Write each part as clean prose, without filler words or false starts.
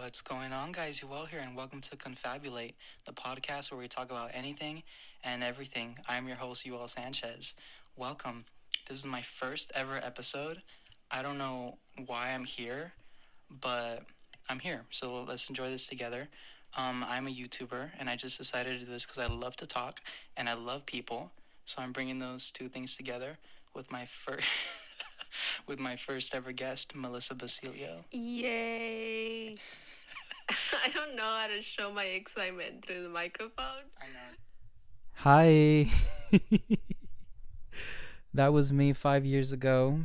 What's going on, guys? You well here, and welcome to Confabulate, the podcast where we talk about anything and everything. I'm your host, UL Sanchez. Welcome. This is my first ever episode. I don't know why I'm here, but I'm here. So let's enjoy this together. I'm a YouTuber, and I just decided to do this because I love to talk and I love people. So I'm bringing those two things together with my first with my first ever guest, Mellisa Bacilio. Yay! I don't know how to show my excitement through the microphone. I know. Hi. That was me 5 years ago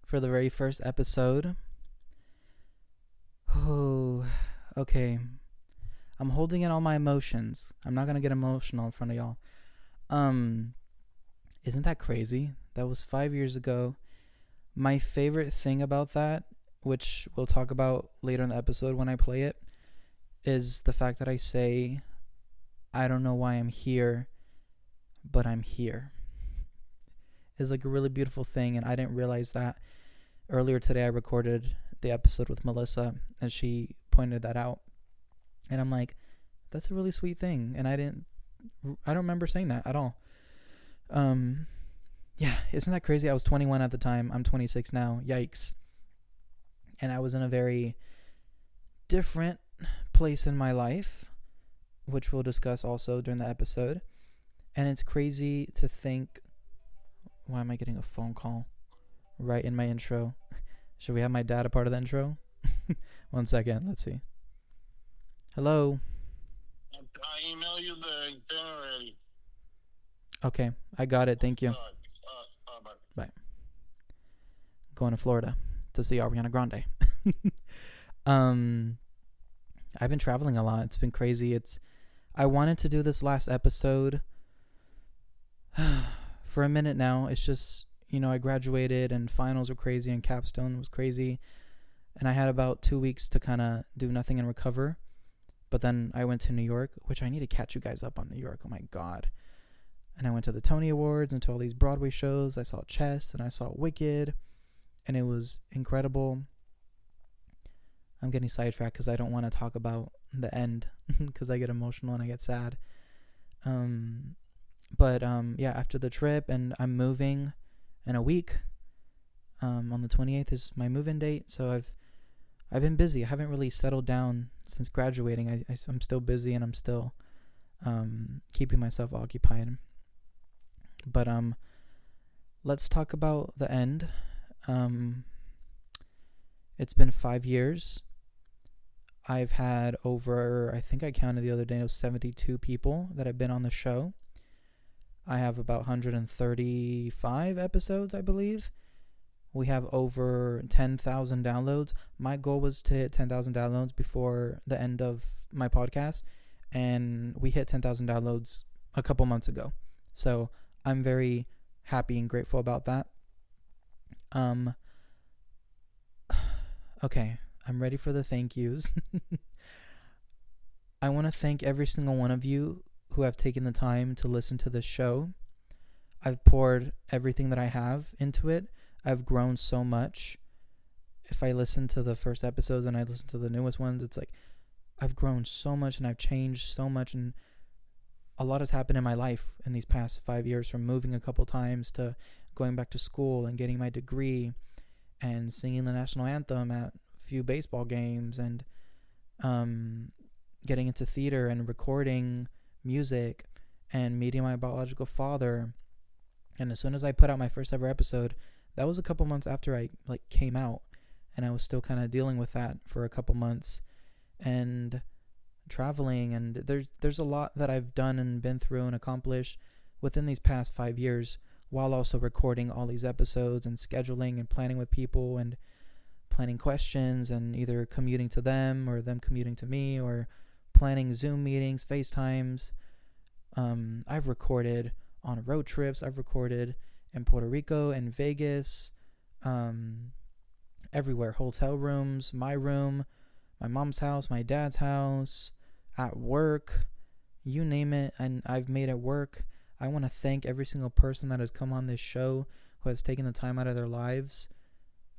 for the very first episode. Oh, okay. I'm holding in all my emotions. I'm not going to get emotional in front of y'all. Isn't that crazy? That was 5 years ago. My favorite thing about that, which we'll talk about later in the episode when I play it, is the fact that I say, I don't know why I'm here, but I'm here. It's like a really beautiful thing, and I didn't realize that. Earlier today I recorded the episode with Mellisa, and she pointed that out. And I'm like, that's a really sweet thing, and I don't remember saying that at all. Yeah, isn't that crazy? I was 21 at the time. I'm 26 now. Yikes. And I was in a very different place in my life, which we'll discuss also during the episode. And it's crazy to think, why am I getting a phone call right in my intro? Should we have my dad a part of the intro? 1 second. Let's see. Hello. I email you the itinerary. Okay, I got it. Thank you. Bye. Going to Florida to see Ariana Grande. I've been traveling a lot. It's been crazy. I wanted to do this last episode for a minute now. It's just, I graduated and finals were crazy and capstone was crazy. And I had about 2 weeks to kind of do nothing and recover. But then I went to New York, which I need to catch you guys up on New York. Oh my God. And I went to the Tony Awards and to all these Broadway shows. I saw Chess and I saw Wicked. And it was incredible. I'm getting sidetracked because I don't want to talk about the end because I get emotional and I get sad. But after the trip, and I'm moving in a week. On the 28th is my move-in date. So I've been busy. I haven't really settled down since graduating. I'm still busy and I'm still keeping myself occupied. But let's talk about the end. It's been 5 years. I've had over, I think I counted the other day, it was 72 people that have been on the show. I have about 135 episodes, I believe. We have over 10,000 downloads. My goal was to hit 10,000 downloads before the end of my podcast, and we hit 10,000 downloads a couple months ago. So I'm very happy and grateful about that. Okay, I'm ready for the thank yous. I want to thank every single one of you who have taken the time to listen to this show. I've poured everything that I have into it. I've grown so much. If I listen to the first episodes and I listen to the newest ones, it's like I've grown so much and I've changed so much, and a lot has happened in my life in these past 5 years, from moving a couple times to going back to school and getting my degree and singing the national anthem at a few baseball games, and getting into theater and recording music and meeting my biological father. And as soon as I put out my first ever episode, that was a couple months after I came out, and I was still kind of dealing with that for a couple months and traveling, and there's a lot that I've done and been through and accomplished within these past 5 years, while also recording all these episodes and scheduling and planning with people and planning questions and either commuting to them or them commuting to me, or planning Zoom meetings, FaceTimes. I've recorded on road trips. I've recorded in Puerto Rico and Vegas, everywhere, hotel rooms, my room, my mom's house, my dad's house, at work, you name it, and I've made it work. I want to thank every single person that has come on this show, who has taken the time out of their lives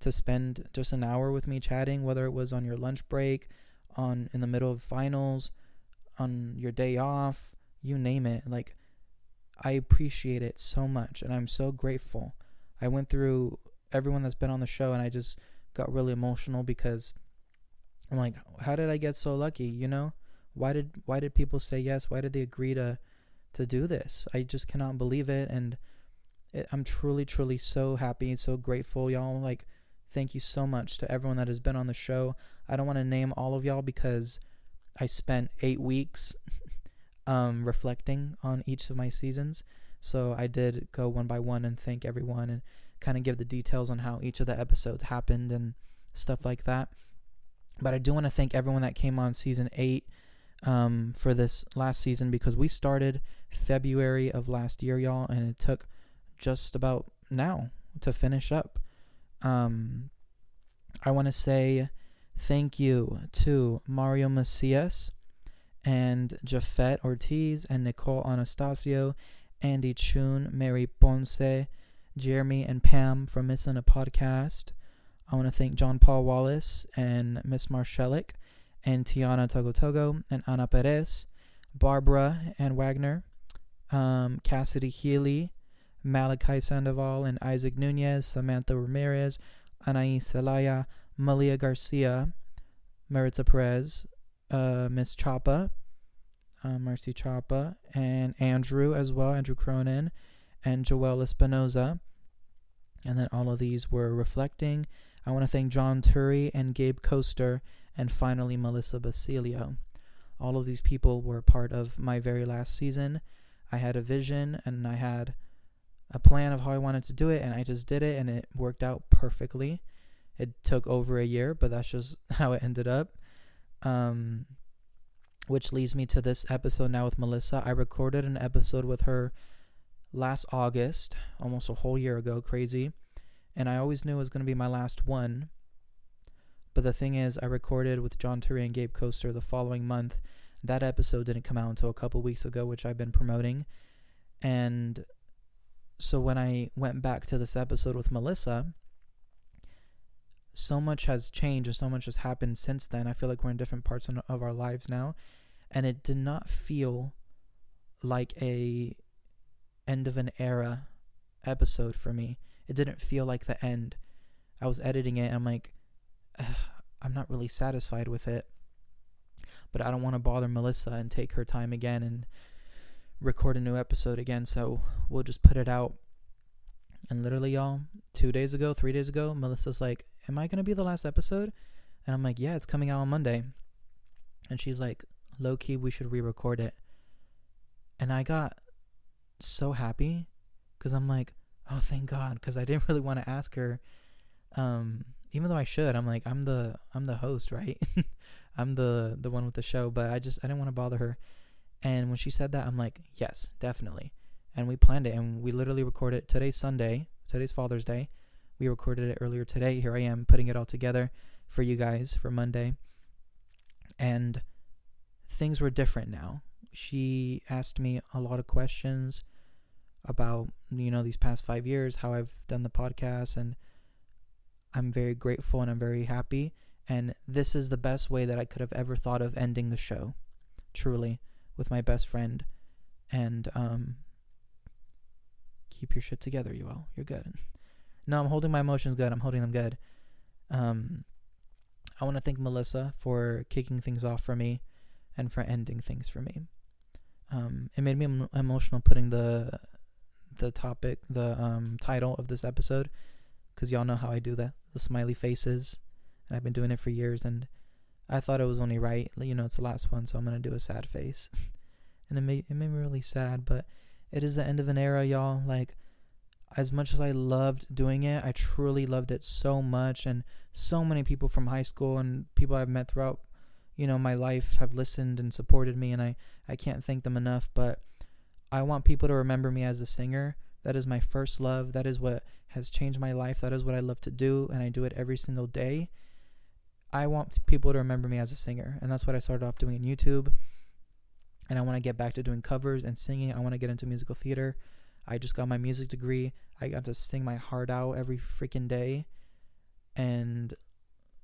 to spend just an hour with me chatting, whether it was on your lunch break, in the middle of finals, on your day off, you name it. Like, I appreciate it so much, and I'm so grateful. I went through everyone that's been on the show, and I just got really emotional because I'm like, how did I get so lucky? You know, why did people say yes? Why did they agree to do this? I just cannot believe it, and I'm truly, truly so happy, so grateful, y'all. Like, thank you so much to everyone that has been on the show. I don't want to name all of y'all because I spent 8 weeks reflecting on each of my seasons. So I did go one by one and thank everyone and kind of give the details on how each of the episodes happened and stuff like that. But I do want to thank everyone that came on season 8 for this last season, because we started February of last year, y'all, and it took just about now to finish up. I want to say thank you to Mario Macias and Jafet Ortiz and Nicole Anastasio, Andy Chun, Mary Ponce, Jeremy and Pam for Missing a Podcast. I want to thank John Paul Wallace and Miss Marshellick and Tiana Togo and Ana Perez, Barbara and Wagner, Cassidy Healy, Malachi Sandoval and Isaac Nunez, Samantha Ramirez, Anais Celaya, Malia Garcia, Maritza Perez, Miss Chapa, Marcy Chapa, and Andrew as well, Andrew Cronin, and Joel Espinoza. And then all of these were reflecting. I want to thank John Turi and Gabe Coaster, and finally Mellisa Bacilio. All of these people were part of my very last season. I had a vision and I had a plan of how I wanted to do it, and I just did it, and it worked out perfectly. It took over a year, but that's just how it ended up. Which leads me to this episode now with Mellisa. I recorded an episode with her last August, almost a whole year ago, crazy. And I always knew it was going to be my last one. But the thing is, I recorded with John Turi and Gabe Coaster the following month. That episode didn't come out until a couple weeks ago, which I've been promoting. And so when I went back to this episode with Mellisa, so much has changed and so much has happened since then. I feel like we're in different parts of our lives now. And it did not feel like a end of an era episode for me. It didn't feel like the end. I was editing it and I'm like, I'm not really satisfied with it. But I don't want to bother Mellisa and take her time again and record a new episode again. So we'll just put it out. And literally, y'all, 3 days ago, Melissa's like, am I going to be the last episode? And I'm like, yeah, it's coming out on Monday. And she's like, low-key, we should re-record it. And I got so happy because I'm like, oh, thank God, because I didn't really want to ask her. Even though I should, I'm like, I'm the host, right? I'm the one with the show, but I didn't want to bother her. And when she said that, I'm like, yes, definitely. And we planned it, and we literally recorded. Today's Sunday. Today's Father's Day. We recorded it earlier today. Here I am putting it all together for you guys for Monday. And things were different now. She asked me a lot of questions about, these past 5 years, how I've done the podcast, and I'm very grateful and I'm very happy. And this is the best way that I could have ever thought of ending the show, truly, with my best friend. And keep your shit together, you all. You're good. No, I'm holding my emotions good. I'm holding them good. I want to thank Mellisa for kicking things off for me and for ending things for me. It made me emotional putting the topic, the title of this episode, because y'all know how I do that, the smiley faces, and I've been doing it for years, and I thought it was only right. It's the last one, so I'm going to do a sad face. And it made me really sad, but it is the end of an era, y'all. Like, as much as I loved doing it, I truly loved it so much, and so many people from high school and people I've met throughout, my life have listened and supported me, and I can't thank them enough. But I want people to remember me as a singer. That is my first love. That is what has changed my life. That is what I love to do, and I do it every single day. I want people to remember me as a singer, and that's what I started off doing on YouTube. And I want to get back to doing covers and singing. I want to get into musical theater. I just got my music degree. I got to sing my heart out every freaking day. and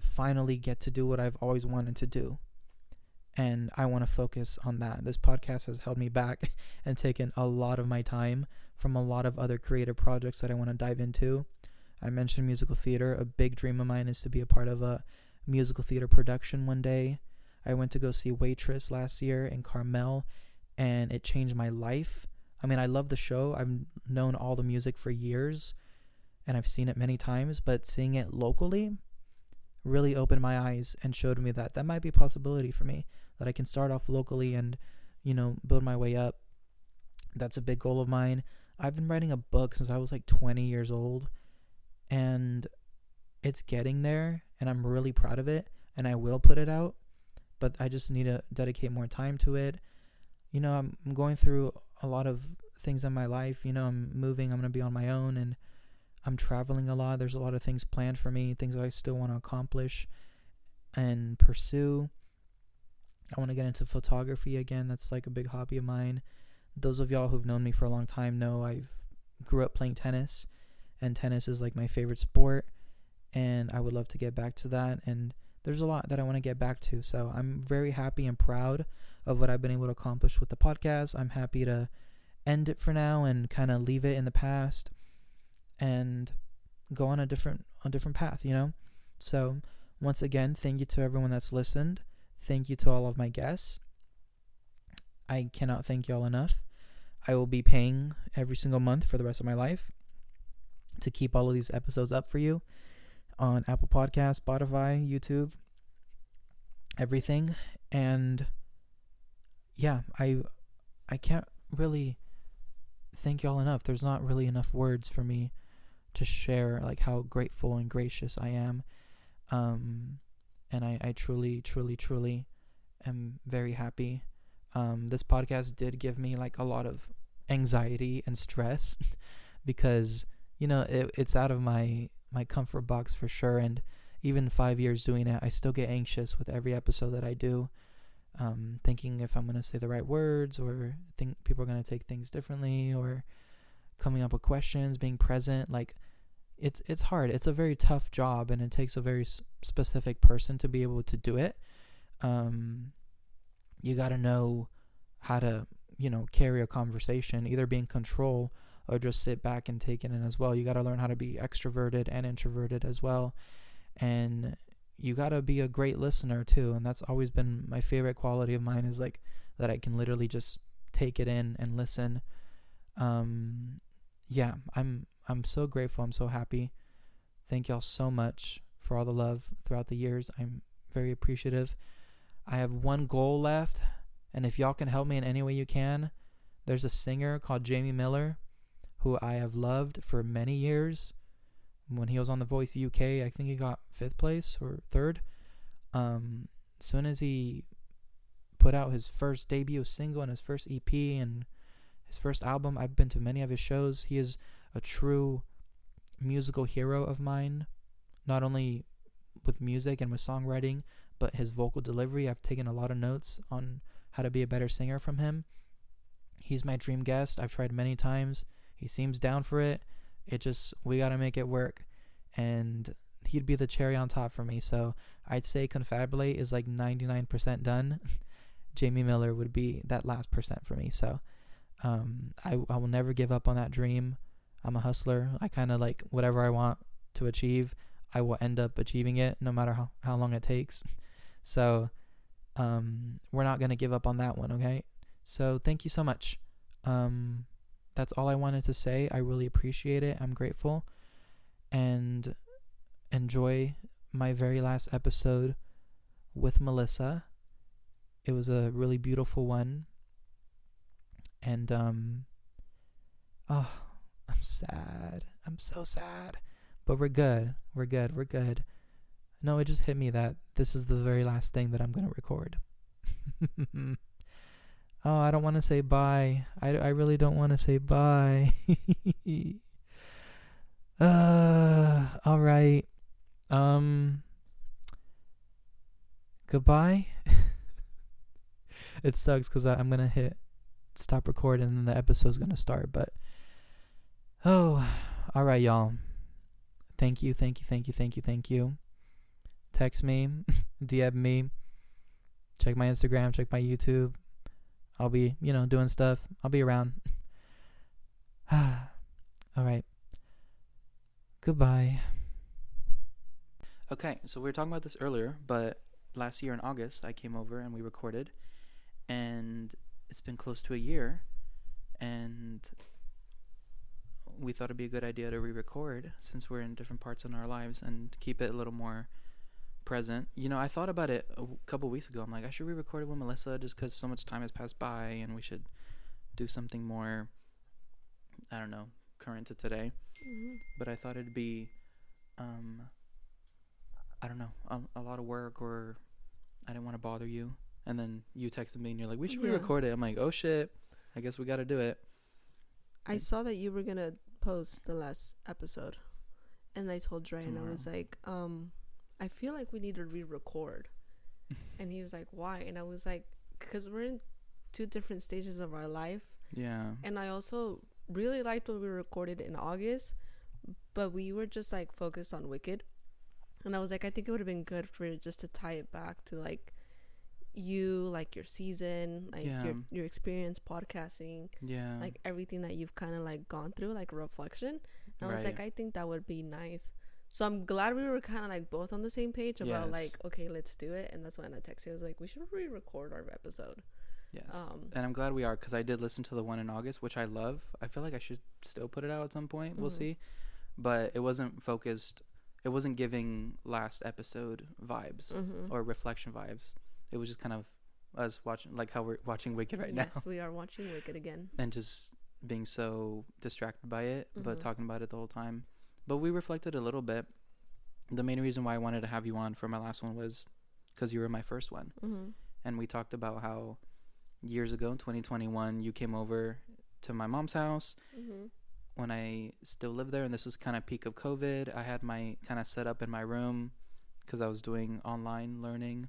finally get to do what I've always wanted to do. And I want to focus on that. This podcast has held me back and taken a lot of my time from a lot of other creative projects that I want to dive into. I mentioned musical theater. A big dream of mine is to be a part of a musical theater production one day. I went to go see Waitress last year in Carmel, and it changed my life. I mean, I love the show. I've known all the music for years, and I've seen it many times, but seeing it locally really opened my eyes and showed me that might be a possibility for me, that I can start off locally and, build my way up. That's a big goal of mine. I've been writing a book since I was like 20 years old, and it's getting there, and I'm really proud of it, and I will put it out, but I just need to dedicate more time to it. I'm going through a lot of things in my life. I'm moving, I'm going to be on my own, and I'm traveling a lot. There's a lot of things planned for me, things that I still want to accomplish and pursue. I want to get into photography again. That's like a big hobby of mine. Those of y'all who've known me for a long time know I grew up playing tennis, and tennis is like my favorite sport, and I would love to get back to that. And there's a lot that I want to get back to. So I'm very happy and proud of what I've been able to accomplish with the podcast. I'm happy to end it for now and kind of leave it in the past and go on a different path, So once again, thank you to everyone that's listened. Thank you to all of my guests. I cannot thank y'all enough. I will be paying every single month for the rest of my life to keep all of these episodes up for you on Apple Podcasts, Spotify, YouTube, everything. And yeah, I can't really thank y'all enough. There's not really enough words for me to share like how grateful and gracious I am. And I truly, truly, truly am very happy. This podcast did give me like a lot of anxiety and stress because, it's out of my comfort box for sure. And even 5 years doing it, I still get anxious with every episode that I do, thinking if I'm going to say the right words or think people are going to take things differently, or coming up with questions, being present. Like it's hard. It's a very tough job, and it takes a very specific person to be able to do it. You got to know how to, carry a conversation, either be in control or just sit back and take it in as well. You got to learn how to be extroverted and introverted as well. And you got to be a great listener too. And that's always been my favorite quality of mine, is like that I can literally just take it in and listen. Yeah, I'm so grateful. I'm so happy. Thank y'all so much for all the love throughout the years. I'm very appreciative. I have one goal left, and if y'all can help me in any way you can, there's a singer called Jamie Miller who I have loved for many years. When he was on The Voice UK, I think he got 5th place or 3rd. As soon as he put out his first debut single and his first EP and his first album, I've been to many of his shows. He is a true musical hero of mine, not only with music and with songwriting, but his vocal delivery. I've taken a lot of notes on how to be a better singer from him. He's my dream guest. I've tried many times. He seems down for it. We got to make it work. And he'd be the cherry on top for me. So I'd say Confabulate is like 99% done. Jamie Miller would be that last percent for me. So I will never give up on that dream. I'm a hustler. I kind of like whatever I want to achieve, I will end up achieving it no matter how long it takes. So we're not going to give up on that one, okay? So thank you so much. That's all I wanted to say. I really appreciate it. I'm grateful. And enjoy my very last episode with Mellisa. It was a really beautiful one. And I'm sad. I'm so sad. But we're good. We're good. No, it just hit me that this is the very last thing that I'm going to record. Oh, I don't want to say bye. I really don't want to say bye. All right. Goodbye. It sucks because I'm going to hit stop recording and then the episode's going to start. But, all right, y'all. Thank you. Text me, DM me, check my Instagram, check my YouTube. I'll be, doing stuff. I'll be around. All right. Goodbye. Okay, so we were talking about this earlier, but last year in August, I came over and we recorded, and it's been close to a year, and we thought it'd be a good idea to re-record since we're in different parts in our lives and keep it a little more present. I thought about it a couple weeks ago. I'm like, I should re-record it with Mellisa just because so much time has passed by, and we should do something more, I don't know, current to today. But I thought it'd be, I don't know, a lot of work, or I didn't want to bother you. And then you texted me and you're like, we should re-record it. I'm like, oh shit, I guess we got to do it. I saw that you were going to post the last episode, and I told Dre, and I was like, I feel like we need to re-record. And he was like, why? And I was like, because we're in two different stages of our life. Yeah. And I also really liked what we recorded in August, but we were just like focused on Wicked. And I was like, I think it would have been good for just to tie it back to like you, like your season, like your experience podcasting, like everything that you've kind of like gone through, like a reflection. And I was like, I think that would be nice. So I'm glad we were kind of like both on the same page about like, okay, let's do it. And that's when I texted you. I was like, we should re-record our episode. Yes. And I'm glad we are, because I did listen to the one in August, which I love. I feel like I should still put it out at some point. We'll see. But it wasn't focused. It wasn't giving last episode vibes or reflection vibes. It was just kind of us watching, like how we're watching Wicked right now. Yes, we are watching Wicked again. And just being so distracted by it, but talking about it the whole time. But we reflected a little bit. The main reason why I wanted to have you on for my last one was because you were my first one. And we talked about how years ago in 2021, you came over to my mom's house when I still lived there. And this was kind of peak of COVID. I had my kind of set up in my room because I was doing online learning.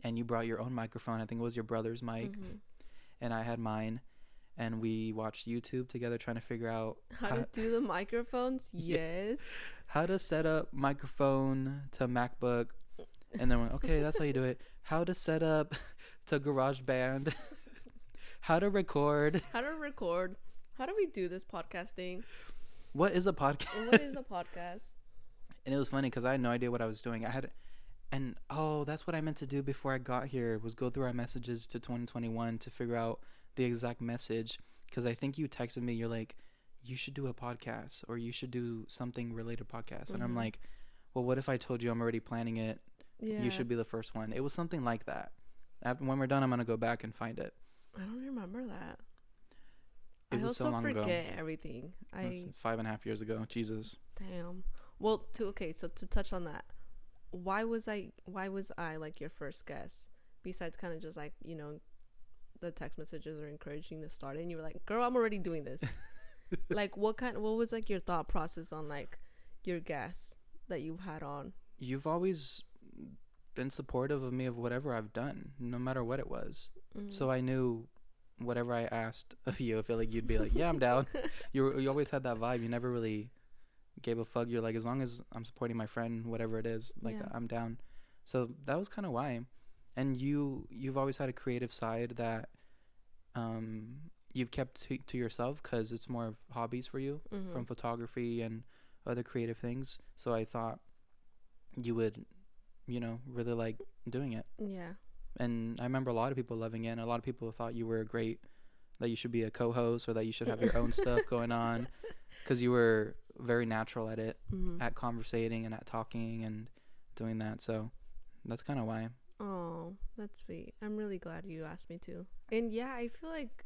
And you brought your own microphone. I think it was your brother's mic. And I had mine. And we watched YouTube together trying to figure out how to do the microphones. Yes. How to set up microphone to MacBook. And then, okay, that's how you do it. How to set up to GarageBand. How to record. How do we do this podcasting? What is a podcast? What is a podcast? And it was funny because I had no idea what I was doing. That's what I meant to do before I got here, was go through our messages to 2021 to figure out the exact message. Because I think you texted me, you're like, you should do a podcast, or you should do something related podcast. And I'm like, well, what if I told you I'm already planning it? You should be the first one. It was something like that. When we're done, I'm going to go back and find it. I don't remember that. It was so long ago. I also forget everything. It was 5.5 years ago. Jesus. Damn. Well, so to touch on that, why was I like your first guest? Besides kind of just like, the text messages are encouraging to start it, and you were like, girl, I'm already doing this. Like, what was like your thought process on like your guests that you've had on? You've always been supportive of me of whatever I've done, no matter what it was. So I knew whatever I asked of you, I feel like you'd be like, yeah, I'm down. You always had that vibe. You never really gave a fuck. You're like, as long as I'm supporting my friend, whatever it is, like, I'm down. So that was kind of why. And you've always had a creative side that you've kept to yourself, because it's more of hobbies for you, from photography and other creative things. So I thought you would, really like doing it. Yeah. And I remember a lot of people loving it, and a lot of people thought you were that you should be a co-host, or that you should have your own stuff going on, because you were very natural at it, at conversating and at talking and doing that. So that's kind of why. Oh, that's sweet. I'm really glad you asked me to. And yeah, I feel like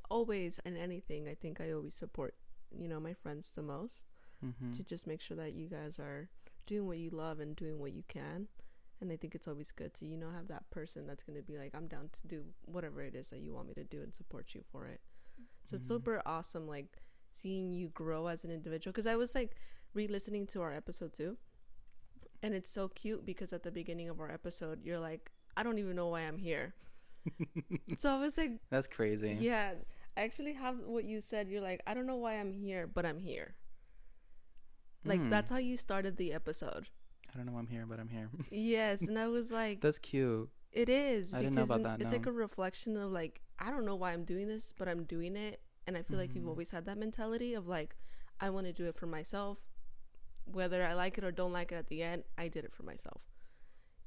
always in anything, I think I always support, my friends the most, to just make sure that you guys are doing what you love and doing what you can. And I think it's always good to, have that person that's going to be like, I'm down to do whatever it is that you want me to do and support you for it. So it's super awesome, like, seeing you grow as an individual. Because I was, like, re-listening to our episode, too. And it's so cute because at the beginning of our episode, you're like, I don't even know why I'm here. So I was like... That's crazy. Yeah. I actually have what you said. You're like, I don't know why I'm here, but I'm here. Like that's how you started the episode. I don't know why I'm here, but I'm here. Yes, and I was like, that's cute. It is. I didn't know about that. It's like a reflection of like, I don't know why I'm doing this, but I'm doing it. And I feel like you've always had that mentality of like, I want to do it for myself. Whether I like it or don't like it at the end, I did it for myself.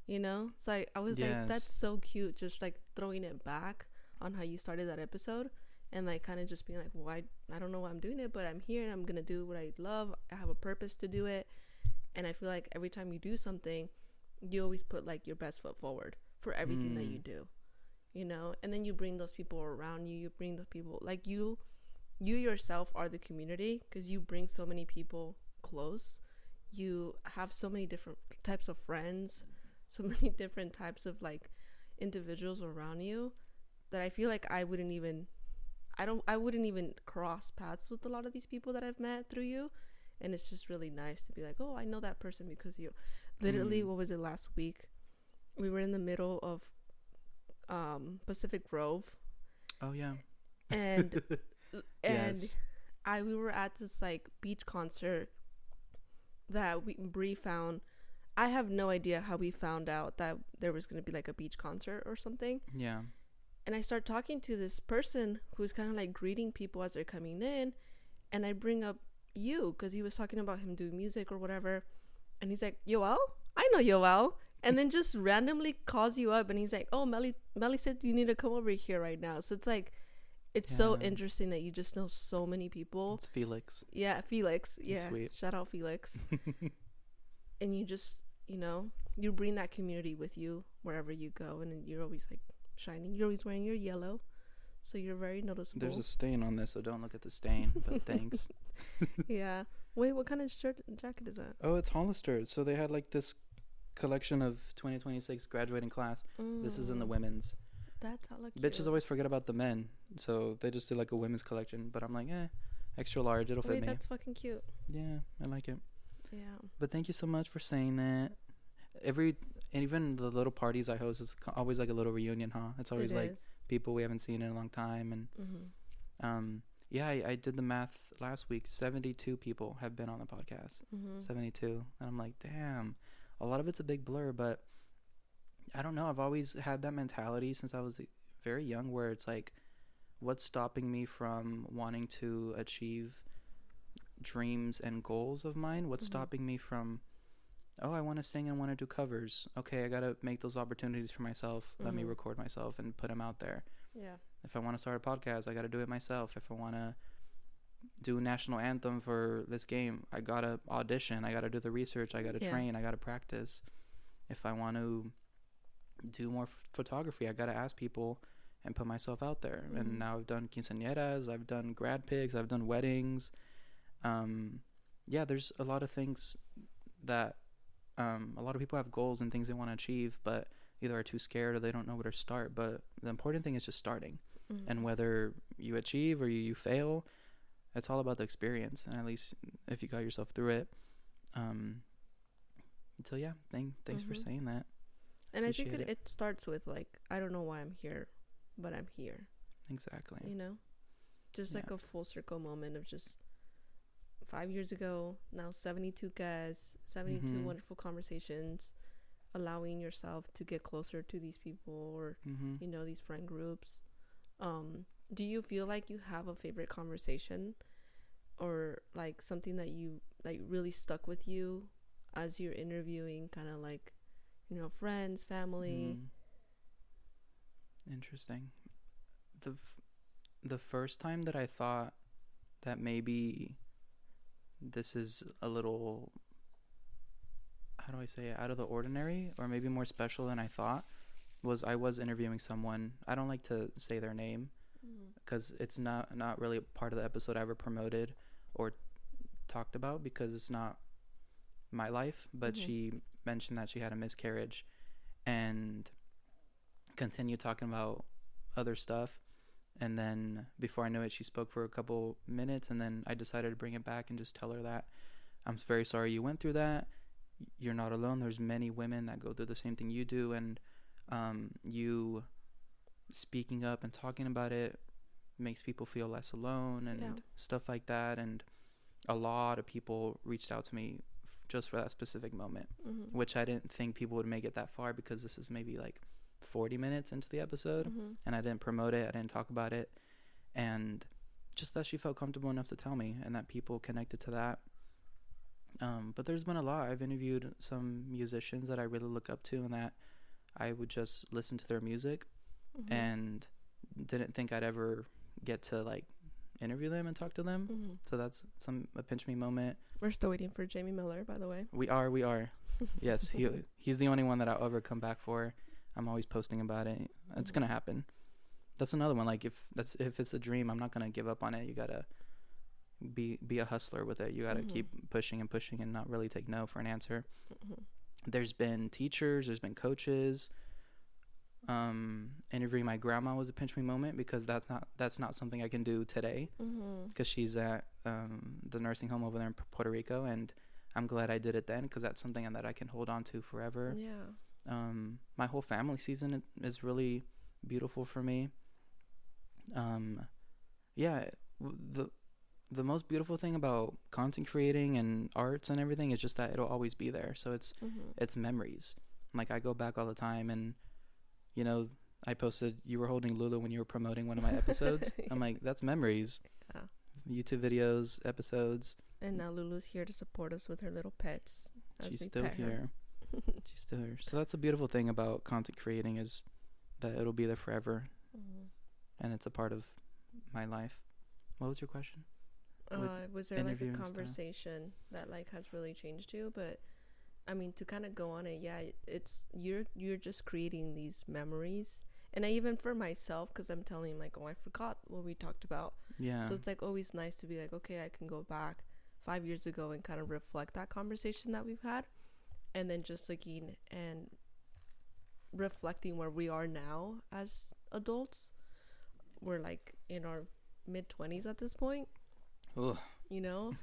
You know? So I was like, that's so cute. Just like throwing it back on how you started that episode. And like kind of just being like, well, I don't know why I'm doing it, but I'm here and I'm going to do what I love. I have a purpose to do it. And I feel like every time you do something, you always put like your best foot forward for everything that you do, you know. And then you bring those people around you. You bring the people like you yourself are the community, because you bring so many people close. You have so many different types of friends, so many different types of like individuals around you, that I feel like I wouldn't even cross paths with a lot of these people that I've met through you. And it's just really nice to be like, oh, I know that person because you literally, what was it, last week? We were in the middle of Pacific Grove. Oh, yeah. And Yes. we were at this like beach concert that Bree found. I have no idea how we found out that there was going to be like a beach concert or something. Yeah. And I start talking to this person who's kind of like greeting people as they're coming in. And I bring up you because he was talking about him doing music or whatever. And he's like, Yoel? I know Yoel. And then just randomly calls you up and he's like, oh, Melly said you need to come over here right now. So it's like, it's so interesting that you just know so many people. It's Felix. Yeah, Felix. He's Yeah. sweet. Shout out Felix. And you just, you know, you bring that community with you wherever you go. And you're always like shining. You're always wearing your yellow. So you're very noticeable. There's a stain on this, so don't look at the stain. But thanks. Yeah. Wait, what kind of shirt and jacket is that? Oh, it's Hollister. So they had like this collection of 2026 graduating class. This is in the women's. That's hella cute. Bitches always forget about the men, so they just did like a women's collection. But I'm like, extra large, it'll fit me. That's fucking cute. Yeah, I like it. Yeah. But thank you so much for saying that. Even the little parties I host is always like a little reunion, huh? It's always like people we haven't seen in a long time, and I did the math last week. 72 people have been on the podcast. 72, and I'm like, damn, a lot of it's a big blur, but I don't know. I've always had that mentality since I was very young, where it's like, what's stopping me from wanting to achieve dreams and goals of mine? What's stopping me from, oh, I want to sing and want to do covers. Okay, I got to make those opportunities for myself. Let me record myself and put them out there. Yeah. If I want to start a podcast, I got to do it myself. If I want to do a national anthem for this game, I got to audition. I got to do the research. I got to train. I got to practice. If I want to do more photography, I got to ask people and put myself out there. And now I've done quinceañeras. I've done grad pics. I've done weddings. There's a lot of things that a lot of people have goals and things they want to achieve, but either are too scared or they don't know where to start. But the important thing is just starting. And whether you achieve or you fail, it's all about the experience. And at least if you got yourself through it. So yeah, thanks for saying that. And appreciate I think it starts with like, I don't know why I'm here, but I'm here. Exactly. You know, just like a full circle moment of just 5 years ago, now 72 guests, 72 wonderful conversations, allowing yourself to get closer to these people or, you know, these friend groups. Do you feel like you have a favorite conversation or like something that you like really stuck with you as you're interviewing kind of like, you know, friends, family? Interesting. The first time that I thought that maybe this is a little, how do I say it, out of the ordinary or maybe more special than I thought, was I was interviewing someone. I don't like to say their name because it's not really part of the episode I ever promoted or talked about because it's not my life, but she mentioned that she had a miscarriage and continued talking about other stuff. And then before I knew it, she spoke for a couple minutes, and then I decided to bring it back and just tell her that I'm very sorry you went through that. You're not alone. There's many women that go through the same thing you do, and you speaking up and talking about it makes people feel less alone and stuff like that. And a lot of people reached out to me just for that specific moment, which I didn't think people would make it that far, because this is maybe like 40 minutes into the episode, and I didn't promote it, I didn't talk about it, and just that she felt comfortable enough to tell me, and that people connected to that. But there's been a lot. I've interviewed some musicians that I really look up to, and that I would just listen to their music and didn't think I'd ever get to like interview them and talk to them. So that's a pinch me moment. We're still waiting for Jamie Miller, by the way. We are. Yes, he's the only one that I'll ever come back for. I'm always posting about it. It's gonna happen. That's another one. Like if it's a dream, I'm not gonna give up on it. You gotta be a hustler with it. You gotta keep pushing and not really take no for an answer. There's been teachers, there's been coaches. Interviewing my grandma was a pinch me moment, because that's not something I can do today, because she's at the nursing home over there in Puerto Rico, and I'm glad I did it then, because that's something that I can hold on to forever. My whole family season is really beautiful for me. The most beautiful thing about content creating and arts and everything is just that it'll always be there. So it's memories. Like I go back all the time, and you know, I posted you were holding Lulu when you were promoting one of my episodes. I'm like, that's memories. Yeah. YouTube videos, episodes. And now Lulu's here to support us with her little pets. She's still here. She's still here. So that's the beautiful thing about content creating, is that it'll be there forever. And it's a part of my life. What was your question? Was there like a conversation that like has really changed you? But I mean, to kind of go on it, yeah, it's you're just creating these memories. And I even for myself, because I'm telling him like, oh, I forgot what we talked about. Yeah. So it's like always nice to be like, okay, I can go back 5 years ago and kind of reflect that conversation that we've had, and then just looking and reflecting where we are now as adults. We're like in our mid-20s at this point. Ugh. You know,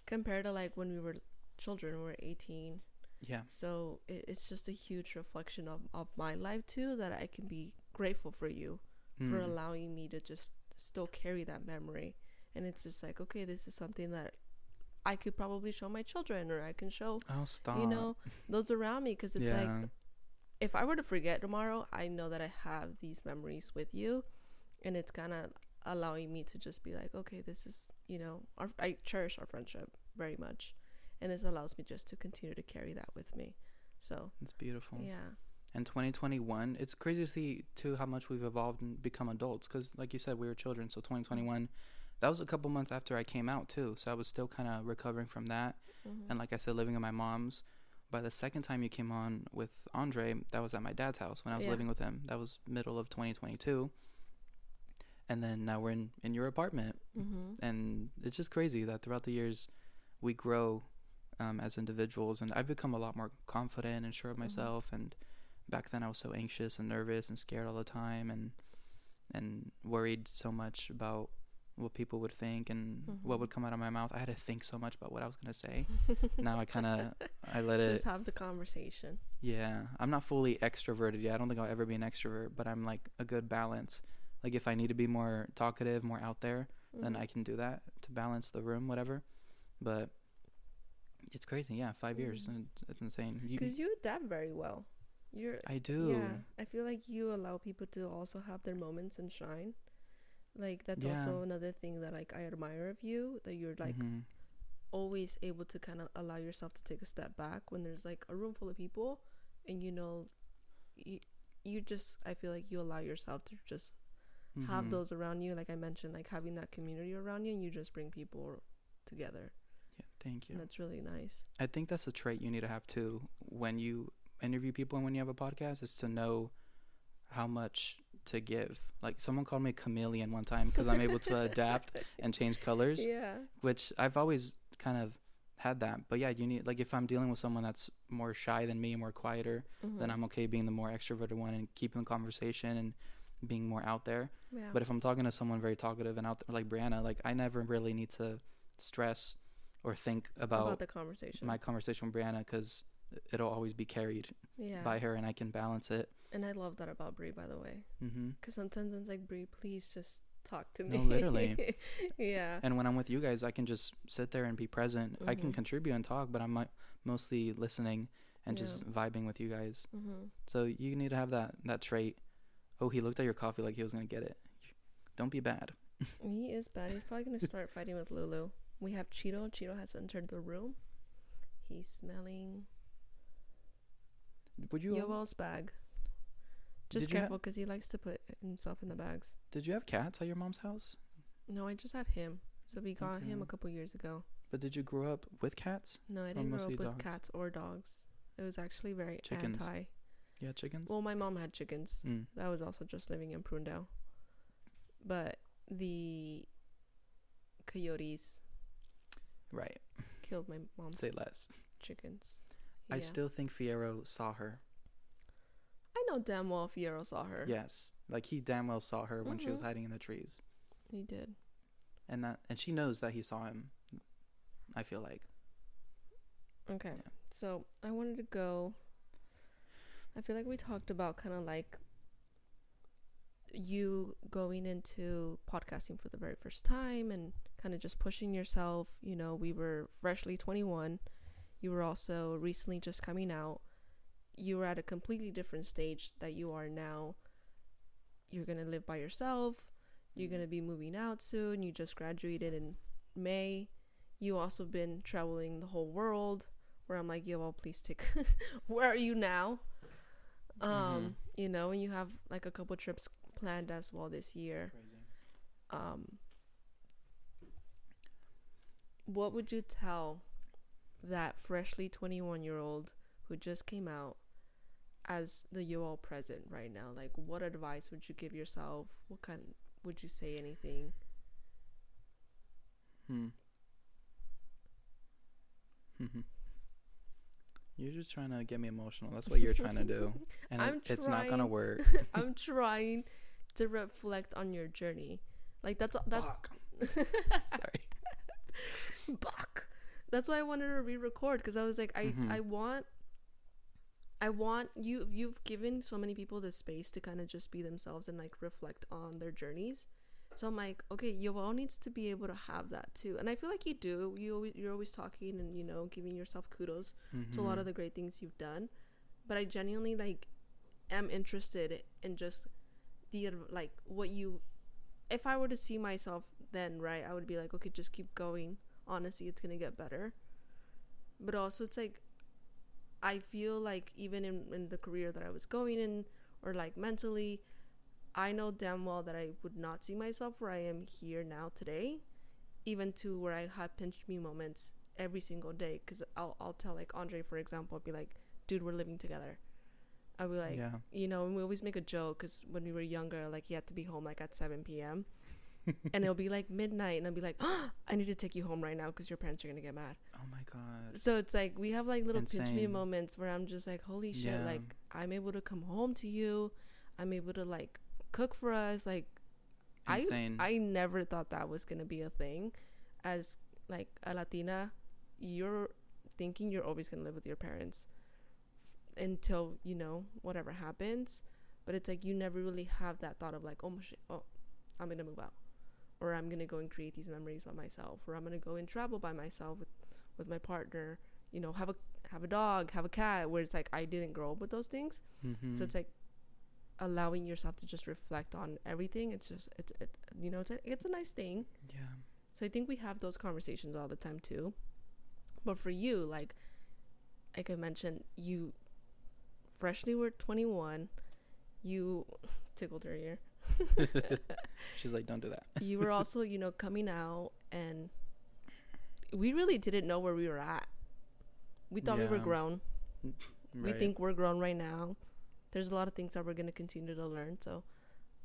compared to like when we were children, we were 18. Yeah. So it's just a huge reflection of my life too, that I can be grateful for you for allowing me to just still carry that memory. And it's just like, okay, this is something that I could probably show my children, or I can show, you know, those around me. Because it's like, if I were to forget tomorrow, I know that I have these memories with you, and it's kind of allowing me to just be like, okay, this is, you know, I cherish our friendship very much, and this allows me just to continue to carry that with me. So it's beautiful. Yeah. And 2021, it's crazy to see too how much we've evolved and become adults, because like you said, we were children. So 2021, that was a couple months after I came out too, so I was still kind of recovering from that. And like I said, living at my mom's. By the second time you came on with Andre, that was at my dad's house when I was living with him. That was middle of 2022. And then now we're in your apartment. And it's just crazy that throughout the years we grow as individuals, and I've become a lot more confident and sure of myself. And back then I was so anxious and nervous and scared all the time, and worried so much about what people would think and what would come out of my mouth. I had to think so much about what I was going to say. Now I let it just have the conversation. Yeah. I'm not fully extroverted yet. I don't think I'll ever be an extrovert, but I'm like a good balance. Like if I need to be more talkative, more out there, then I can do that to balance the room, whatever. But it's crazy. Yeah. 5 years. And it's insane. Because you adapt very well. I do. Yeah. I feel like you allow people to also have their moments and shine. Like that's also another thing that like I admire of you, that you're like always able to kind of allow yourself to take a step back when there's like a room full of people, and you know, you just, I feel like you allow yourself to just have those around you, like I mentioned, like having that community around you, and you just bring people together. Yeah, thank you. And that's really nice. I think that's a trait you need to have too when you interview people and when you have a podcast, is to know how much to give. Like someone called me a chameleon one time because I'm able to adapt and change colors. Yeah. Which I've always kind of had that. But yeah, you need, like if I'm dealing with someone that's more shy than me, more quieter, then I'm okay being the more extroverted one and keeping the conversation and being more out there. Yeah. But if I'm talking to someone very talkative and out there, like Brianna, like I never really need to stress or think about the conversation. My conversation with Brianna, because it'll always be carried by her, and I can balance it. And I love that about Brie, by the way. Because sometimes it's like, Brie, please just talk to me. No, literally. Yeah. And when I'm with you guys, I can just sit there and be present. I can contribute and talk, but I'm mostly listening and just vibing with you guys. So you need to have that trait. Oh, he looked at your coffee like he was going to get it. Don't be bad. He is bad. He's probably going to start fighting with Lulu. We have Cheeto. Cheeto has entered the room. He's smelling Would you Yoel's bag. Just careful because he likes to put himself in the bags. Did you have cats at your mom's house? No, I just had him. So we got him a couple years ago. But did you grow up with cats? No, I didn't grow up with cats or dogs. It was actually very chickens. anti. Yeah, chickens? Well, my mom had chickens. That was also just living in Prundale. But the coyotes right killed my mom's say less chickens. I still think Fierro saw her. I know damn well Fierro saw her. Yes, like he damn well saw her when she was hiding in the trees. He did. And she knows that he saw him, I feel like. Okay, so I wanted to go. I feel like we talked about kind of like you going into podcasting for the very first time and kind of just pushing yourself. You know, we were freshly 21. You were also recently just coming out. You were at a completely different stage that you are now. You're going to live by yourself. You're going to be moving out soon. You just graduated in May. You also been traveling the whole world, where I'm like, yo, well, please take where are you now? You know, and you have like a couple trips planned as well this year. Crazy. What would you tell that freshly 21-year-old who just came out as the Yoel present right now? Like, what advice would you give yourself? What kind would you say? Anything? You're just trying to get me emotional. That's what you're trying to do. And it's not gonna work. I'm trying to reflect on your journey. Like that's sorry. Bach. That's why I wanted to re-record, because I was like, I want you've given so many people the space to kind of just be themselves and like reflect on their journeys. So I'm like, okay, Yoel needs to be able to have that too. And I feel like you do. You're always talking and, you know, giving yourself kudos to a lot of the great things you've done. But I genuinely like am interested in just the like what you, if I were to see myself then, right, I would be like, okay, just keep going. Honestly, it's gonna get better. But also it's like, I feel like even in the career that I was going in, or like mentally, I know damn well that I would not see myself where I am here now today, even to where I have pinched me moments every single day. Because I'll tell like Andre, for example, I'll be like, dude, we're living together. I'll be like, you know, and we always make a joke because when we were younger, like he had to be home like at 7 p.m. and it'll be like midnight and I'll be like, oh, I need to take you home right now because your parents are going to get mad. Oh my God. So it's like we have like little pinch me moments where I'm just like, holy shit, like I'm able to come home to you. I'm able to like cook for us. Like I never thought that was gonna be a thing. As like a Latina, you're thinking you're always gonna live with your parents until, you know, whatever happens. But it's like you never really have that thought of like, oh my shit, oh, I'm gonna move out, or I'm gonna go and create these memories by myself, or I'm gonna go and travel by myself with my partner, you know, have a dog, have a cat, where it's like I didn't grow up with those things. So it's like allowing yourself to just reflect on everything. It's just you know, it's a nice thing. So I think we have those conversations all the time too. But for you, like I mentioned, you freshly were 21. You tickled her ear. She's like, don't do that. You were also, you know, coming out, and we really didn't know where we were at. We thought we were grown. Right. We think we're grown right now. There's a lot of things that we're going to continue to learn. So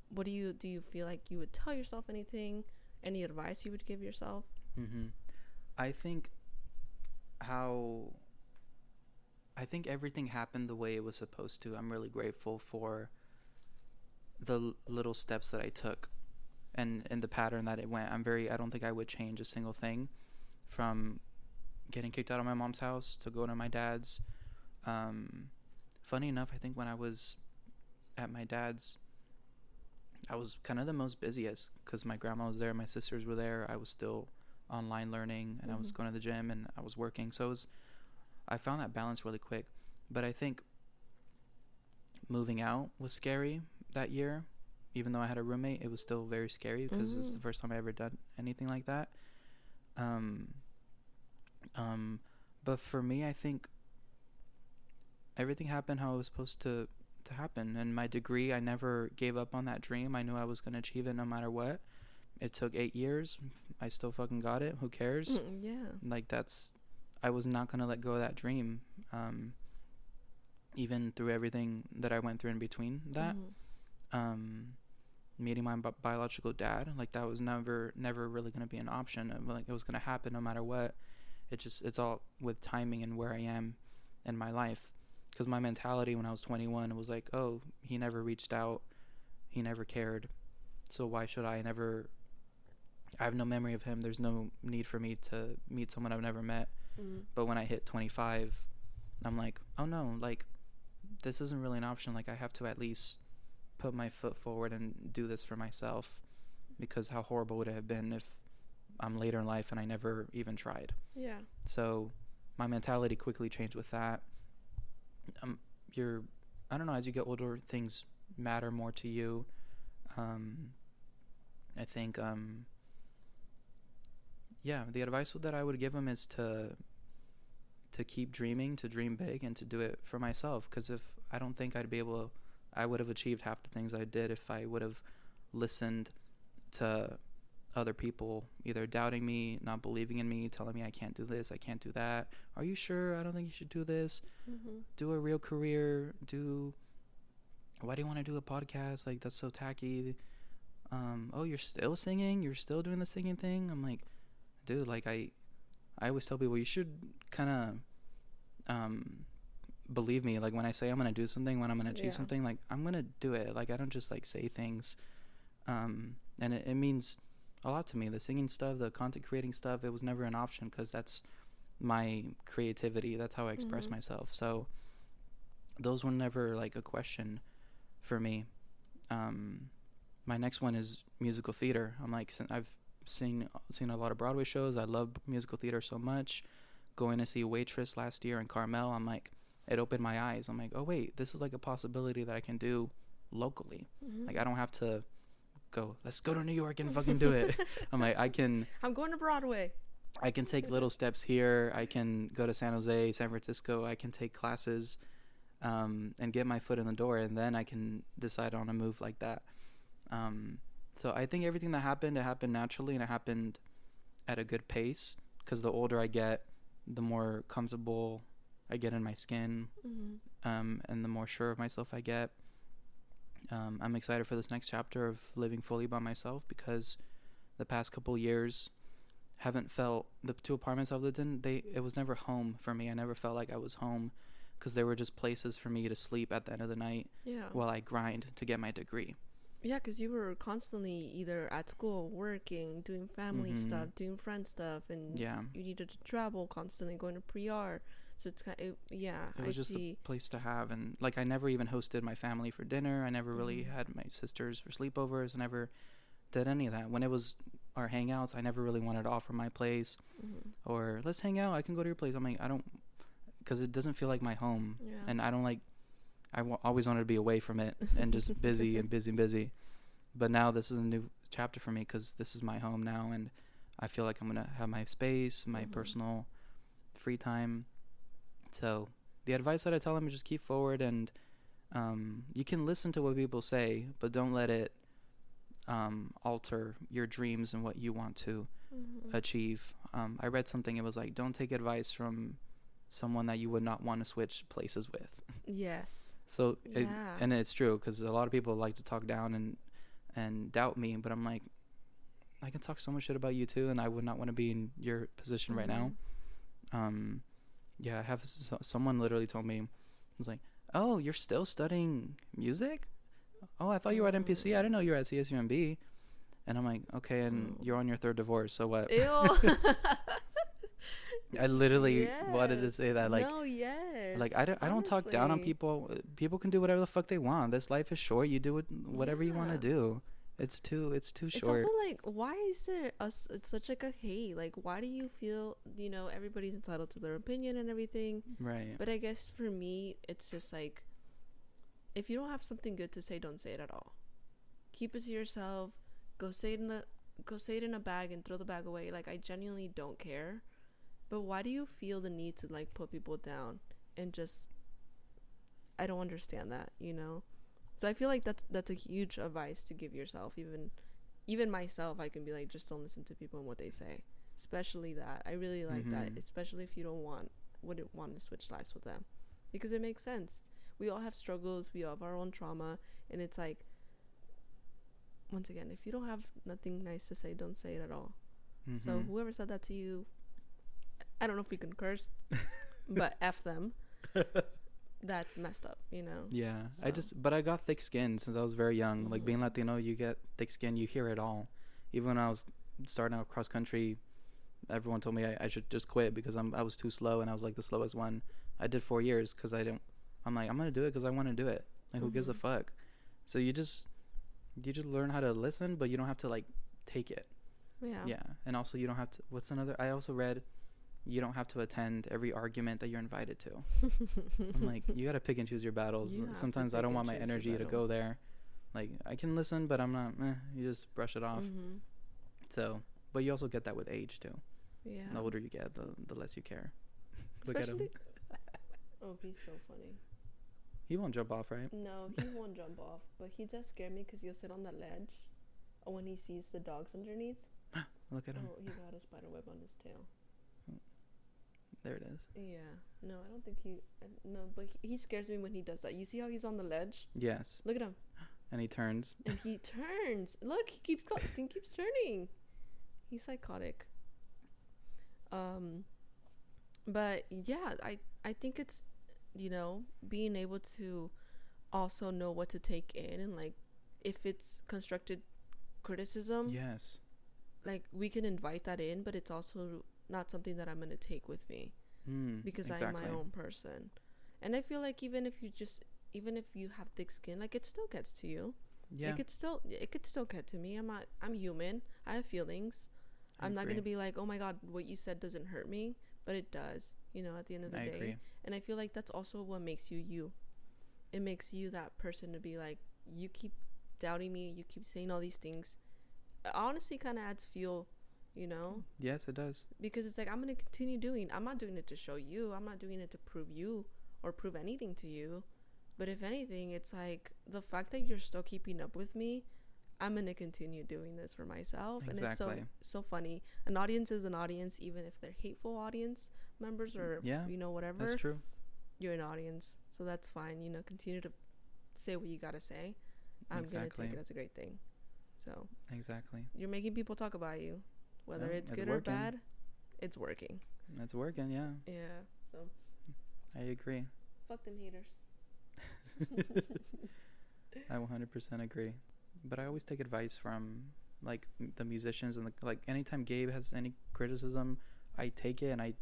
what do you feel like you would tell yourself? Anything, any advice you would give yourself? I think everything happened the way it was supposed to. I'm really grateful for the little steps that I took and the pattern that it went. I don't think I would change a single thing, from getting kicked out of my mom's house to going to my dad's. Funny enough, I think when I was at my dad's, I was kind of the most busiest because my grandma was there, my sisters were there. I was still online learning, and I was going to the gym, and I was working. So I found that balance really quick. But I think moving out was scary that year. Even though I had a roommate, it was still very scary because this is the first time I ever done anything like that. But for me, I think everything happened how it was supposed to happen. And my degree, I never gave up on that dream. I knew I was going to achieve it no matter what. It took 8 years. I still fucking got it. Who cares? Yeah. Like, I was not going to let go of that dream. Even through everything that I went through in between that. Meeting my biological dad, like, that was never really going to be an option. Like, it was going to happen no matter what. It's all with timing and where I am in my life. Because my mentality when I was 21 was like, oh, he never reached out, he never cared, so why should I have no memory of him. There's no need for me to meet someone I've never met. But when I hit 25, I'm like, oh no, like, this isn't really an option. Like, I have to at least put my foot forward and do this for myself, because how horrible would it have been if I'm later in life and I never even tried. Yeah. So my mentality quickly changed with that. I don't know, as you get older, things matter more to you. I think, the advice that I would give them is to keep dreaming, to dream big, and to do it for myself. Because I don't think I would have achieved half the things I did if I would have listened to other people either doubting me, not believing in me, telling me I can't do this, I can't do that. Are you sure? I don't think you should do this. Do a real career. Why do you want to do a podcast? Like, that's so tacky. Oh, you're still singing? You're still doing the singing thing? I'm like, dude, like, I always tell people, you should kind of believe me. Like, when I say I'm going to do something, when I'm going to achieve something, like, I'm going to do it. Like, I don't just, like, say things. And it means a lot to me. The singing stuff, the content creating stuff, it was never an option because that's my creativity. That's how I express myself. So those were never, like, a question for me. My next one is musical theater. I'm like, I've seen a lot of Broadway shows. I love musical theater so much. Going to see Waitress last year in Carmel, I'm like, it opened my eyes. I'm like, oh wait, this is like a possibility that I can do locally. Like, I don't have to let's go to New York and fucking do it. I'm like, I'm going to Broadway. I can take little steps here. I can go to San Jose, San Francisco. I can take classes and get my foot in the door, and then I can decide on a move like that. So I think everything that happened, it happened naturally, and it happened at a good pace, because the older I get, the more comfortable I get in my skin, and the more sure of myself I get. I'm excited for this next chapter of living fully by myself, because the past couple years haven't felt, the 2 apartments I've lived in, it was never home for me. I never felt like I was home, because they were just places for me to sleep at the end of the night while I grind to get my degree. Yeah, because you were constantly either at school, working, doing family stuff, doing friend stuff, and you needed to travel constantly, going to pre-R. So it's kind of, it was just a place to have. And, like, I never even hosted my family for dinner. I never really had my sisters for sleepovers. I never did any of that. When it was our hangouts, I never really wanted to offer my place or let's hang out. I can go to your place. I'm like, because it doesn't feel like my home. Yeah. And I don't like, always wanted to be away from it and just busy and busy. But now this is a new chapter for me, because this is my home now, and I feel like I'm going to have my space, my personal free time. So the advice that I tell them is just keep forward, and you can listen to what people say, but don't let it alter your dreams and what you want to achieve. I read something, it was like, don't take advice from someone that you would not want to switch places with. Yes. So and it's true, because a lot of people like to talk down and doubt me, but I'm like, I can talk so much shit about you too, and I would not want to be in your position right now. I have someone literally told me, was like, oh, you're still studying music? Oh, I thought you were at MPC. I didn't know you were at CSUMB. And I'm like, okay, and you're on your 3rd divorce, so what? Ew. I literally wanted to say that, like, like, I don't talk down on people. People can do whatever the fuck they want. This life is short. You do whatever you want to do. It's too It's short. also like, why is there it's such like a hate? Like, why do you feel, everybody's entitled to their opinion and everything? Right. But I guess for me, it's just like, if you don't have something good to say, don't say it at all. Keep it to yourself. Go say it in a bag and throw the bag away. Like, I genuinely don't care. But why do you feel the need to like put people down and just, I don't understand that, So I feel like that's a huge advice to give yourself. Even myself, I can be like, just don't listen to people and what they say. Especially that. I really like that. Especially if you wouldn't want to switch lives with them. Because it makes sense. We all have struggles. We all have our own trauma. And it's like, once again, if you don't have nothing nice to say, don't say it at all. So whoever said that to you, I don't know if we can curse, but F them. That's messed up, Yeah. So. But I got thick skin since I was very young. Like, being Latino, you get thick skin, you hear it all. Even when I was starting out cross country, everyone told me I should just quit because I was too slow, and I was like the slowest one. I did 4 years because I'm like, I'm gonna do it because I want to do it. Like, who gives a fuck? So you just learn how to listen, but you don't have to like take it. Yeah. And also, you don't have to. I also read, you don't have to attend every argument that you're invited to. I'm like, you gotta pick and choose your battles. Sometimes I don't want my energy to go there. Like, I can listen, but I'm not. You just brush it off. So, but you also get that with age too. Yeah. The older you get, the less you care. Look at him. Oh, he's so funny. He won't jump off, right? No, he won't jump off, but he does scare me because he'll sit on that ledge when he sees the dogs underneath. Look at him. Oh, he got a spider web on his tail. There it is. Yeah. No, I don't think no, but he scares me when he does that. You see how he's on the ledge? Yes. Look at him. And he turns. And he turns. Look, he keeps turning. He's psychotic. But yeah, I think it's, being able to also know what to take in, and like, if it's constructed criticism, Yes, like, we can invite that in, but it's also not something that I'm going to take with me, because exactly. I'm my own person. And I feel like even if you have thick skin, like, it still gets to you. Yeah. It could still get to me. I'm human. I have feelings. I'm not going to be like, oh my God, what you said doesn't hurt me, but it does, at the end of the day. Agree. And I feel like that's also what makes you you. It makes you that person to be like, you keep doubting me, you keep saying all these things. It honestly kind of adds fuel, Yes, it does. because it's like, I'm going to continue I'm not doing it to show you, I'm not doing it to prove you or prove anything to you. But if anything, it's like, the fact that you're still keeping up with me, I'm going to continue doing this for myself. Exactly. And it's so funny. An audience is an audience, even if they're hateful audience members or, whatever. That's true. You're an audience. So that's fine. Continue to say what you got to say. I'm going to take it as a great thing. So. Exactly. You're making people talk about you. Whether it's good working. or bad, it's working. It's working, yeah. Yeah. So. I agree. Fuck them haters. I 100% agree. But I always take advice from like the musicians, and like anytime Gabe has any criticism, I take it and I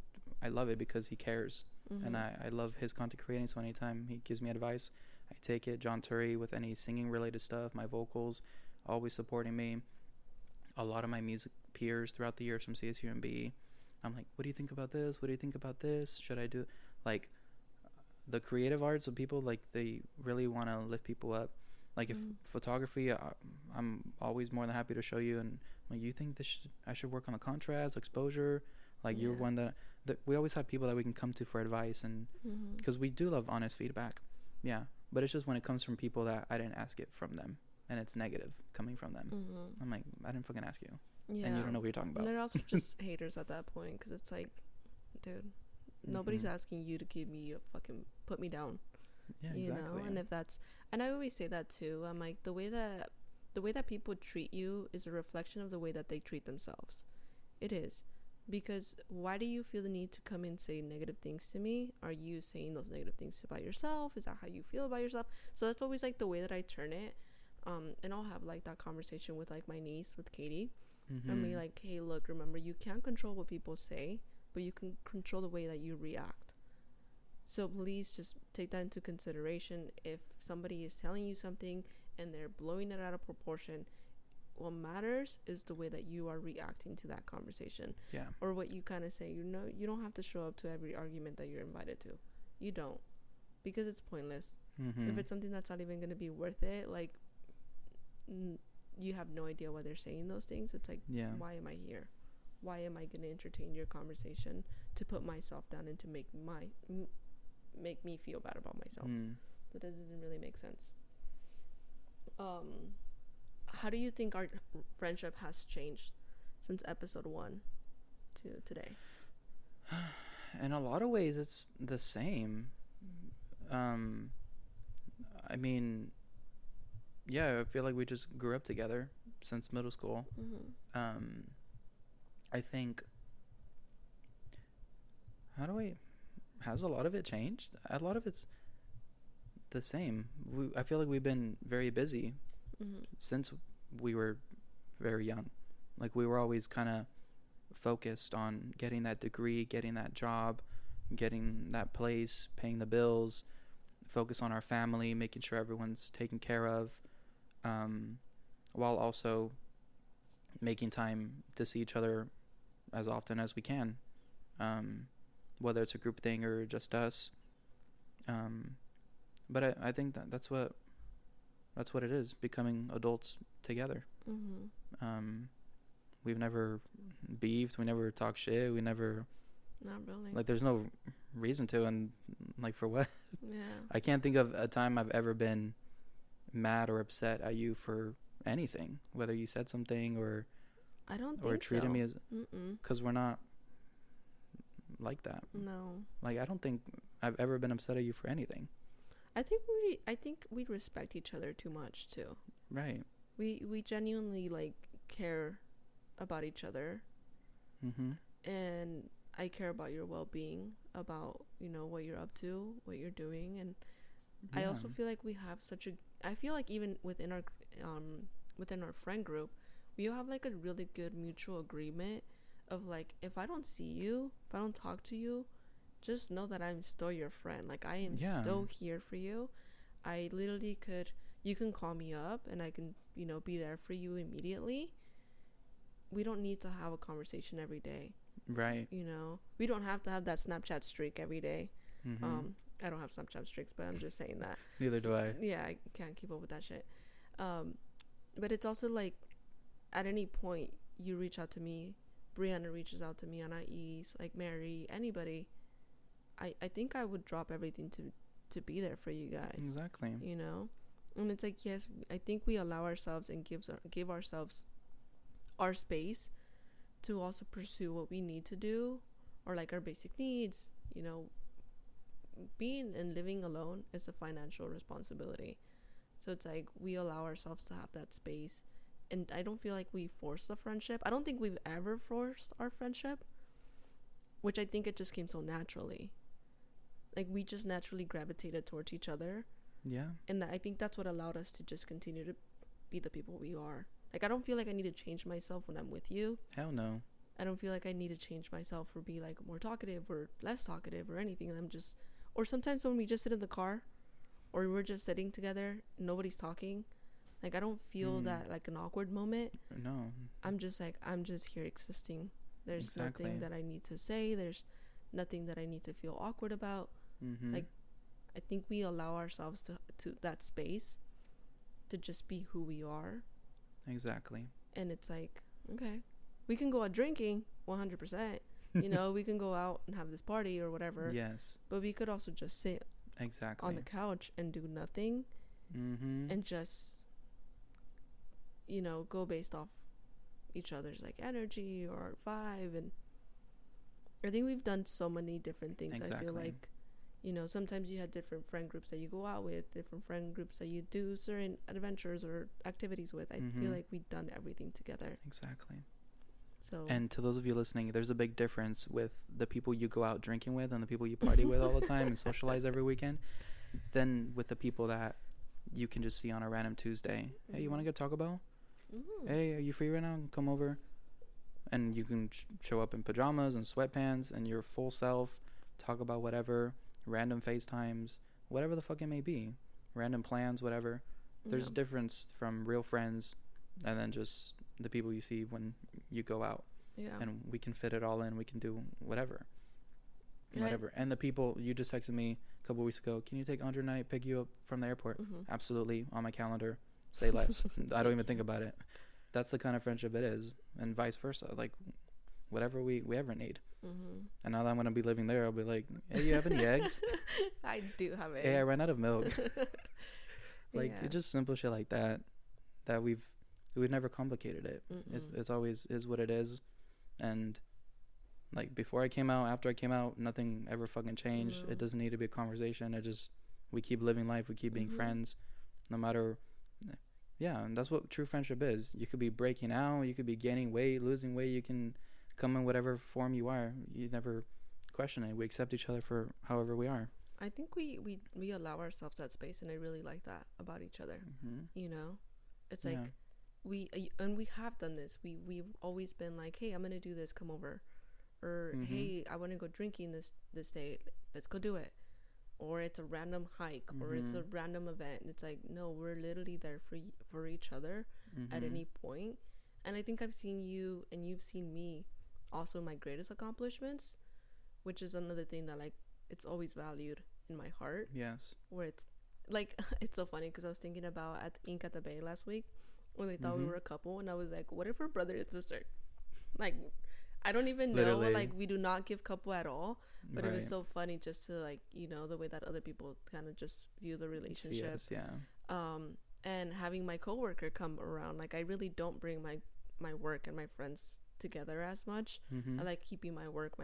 love it because he cares. And I love his content creating, so anytime he gives me advice, I take it. John Turry with any singing related stuff, my vocals, always supporting me. A lot of my music peers throughout the years from CSUMB, I'm like, what do you think about this? What do you think about this? Should I do, like, the creative arts of people, like, they really want to lift people up. Like, if photography, I'm always more than happy to show you, and like, you think I should work on the contrast, exposure, like, you're one that we always have people that we can come to for advice, and because we do love honest feedback. Yeah, but it's just when it comes from people that I didn't ask it from them, and it's negative coming from them. I'm like, I didn't fucking ask you. Yeah. And you don't know what you're talking about. And they're also just haters at that point, because it's like, dude, nobody's asking you to give me put me down. Yeah, exactly. And if that's, and I always say that too. I'm like, the way that people treat you is a reflection of the way that they treat themselves. It is. Because why do you feel the need to come and say negative things to me? Are you saying those negative things about yourself? Is that how you feel about yourself? So that's always like the way that I turn it. And I'll have like that conversation with like my niece, with Katie. And be like, hey, look, remember, you can't control what people say, but you can control the way that you react. So please just take that into consideration. If somebody is telling you something and they're blowing it out of proportion, what matters is the way that you are reacting to that conversation. Yeah. Or what you kind of say. You don't have to show up to every argument that you're invited to. You don't, because it's pointless. If it's something that's not even going to be worth it, like, you have no idea why they're saying those things. It's like, why am I here? Why am I going to entertain your conversation to put myself down and to make me feel bad about myself? That doesn't really make sense. How do you think our friendship has changed since episode 1 to today? In a lot of ways, it's the same. I mean, yeah, I feel like we just grew up together since middle school. I think, has a lot of it changed? A lot of it's the same. I feel like we've been very busy since we were very young. Like, we were always kind of focused on getting that degree, getting that job, getting that place, paying the bills, focus on our family, making sure everyone's taken care of, while also making time to see each other as often as we can, whether it's a group thing or just us. But I think that's what it is, becoming adults together. We've never beefed, we never talked shit, we never, not really, like, there's no reason to, and like, for what? Yeah. I can't think of a time I've ever been mad or upset at you for anything, whether you said something or I don't think or treated so. me as, because we're not like that. No. Like, I don't think I've ever been upset at you for anything. I think we respect each other too much too. Right. We genuinely, like, care about each other. And I care about your well-being, about, what you're up to, what you're doing, and I also feel like we have I feel like even within our friend group, we have, like, a really good mutual agreement of, like, if I don't see you, if I don't talk to you, just know that I'm still your friend. Like, I am still here for you. I literally you can call me up and I can, be there for you immediately. We don't need to have a conversation every day. Right. We don't have to have that Snapchat streak every day. I don't have Snapchat streaks, but I'm just saying that. Neither do I. Yeah, I can't keep up with that shit. But it's also like, at any point, you reach out to me, Brianna reaches out to me, Anais, like Mary, anybody. I think I would drop everything to be there for you guys. Exactly. And it's like, yes, I think we allow ourselves and give ourselves our space to also pursue what we need to do, or, like, our basic needs. Being and living alone is a financial responsibility, so it's like we allow ourselves to have that space. And I don't feel like we force the friendship. I don't think we've ever forced our friendship, which I think it just came so naturally. Like, we just naturally gravitated towards each other. Yeah. And I think that's what allowed us to just continue to be the people we are. Like, I don't feel like I need to change myself when I'm with you. Hell no. I don't feel like I need to change myself or be, like, more talkative or less talkative or anything. And or sometimes when we just sit in the car or we're just sitting together, nobody's talking. Like, I don't feel that, like, an awkward moment. No. I'm just here existing. There's nothing that I need to say. There's nothing that I need to feel awkward about. Like, I think we allow ourselves to that space to just be who we are. Exactly. And it's like, okay, we can go out drinking 100%. We can go out and have this party or whatever. Yes. But we could also just sit exactly on the couch and do nothing. And just, go based off each other's, like, energy or vibe. And I think we've done so many different things. Exactly. I feel like, sometimes you had different friend groups that you go out with, different friend groups that you do certain adventures or activities with. I feel like we've done everything together. Exactly. So, and to those of you listening, there's a big difference with the people you go out drinking with and the people you party with all the time and socialize every weekend, than with the people that you can just see on a random Tuesday. Hey, you want to go Taco Bell? Hey, are you free right now? Come over. And you can show up in pajamas and sweatpants and your full self, talk about whatever, random FaceTimes, whatever the fuck it may be, random plans, whatever. There's a difference from real friends and then just the people you see when you go out. Yeah. And we can fit it all in. We can do whatever. Right. Whatever. And the people, you just texted me a couple weeks ago, can you take Andre and I pick you up from the airport? Absolutely. On my calendar. Say less. I don't even think about it. That's the kind of friendship it is. And vice versa. Like, whatever we ever need. And now that I'm going to be living there, I'll be like, hey, you have any eggs? I do have eggs. Hey, I ran out of milk. Like, Yeah. it's just simple shit like that we've never complicated it. It's always is what it is. And like before I came out, after I came out, nothing ever fucking changed. It doesn't need to be a conversation. We keep living life. We keep being friends, no matter. Yeah, and that's what true friendship is. You could be breaking out. You could be gaining weight, losing weight. You can come in whatever form you are. You never question it. We accept each other for however we are. I think we allow ourselves that space, and I really like that about each other. You know, it's like we have done this. We've always been like, hey, I'm gonna do this. Come over, or hey, I want to go drinking this day. Let's go do it. Or it's a random hike, or it's a random event. It's like, no, we're literally there for each other at any point. And I think I've seen you, and you've seen me, also in my greatest accomplishments, which is another thing that like it's always valued in my heart. Yes. Where it's like it's so funny because I was thinking about at Ink at the Bay last week when they thought we were a couple, and I was like, what if we're brother and sister? Like, I don't even know. Like, we do not give couple at all. But it was so funny just to like, you know, the way that other people kind of just view the relationship. Yes, yeah. And having my coworker come around, like I really don't bring my work and my friends together as much. I like keeping my work,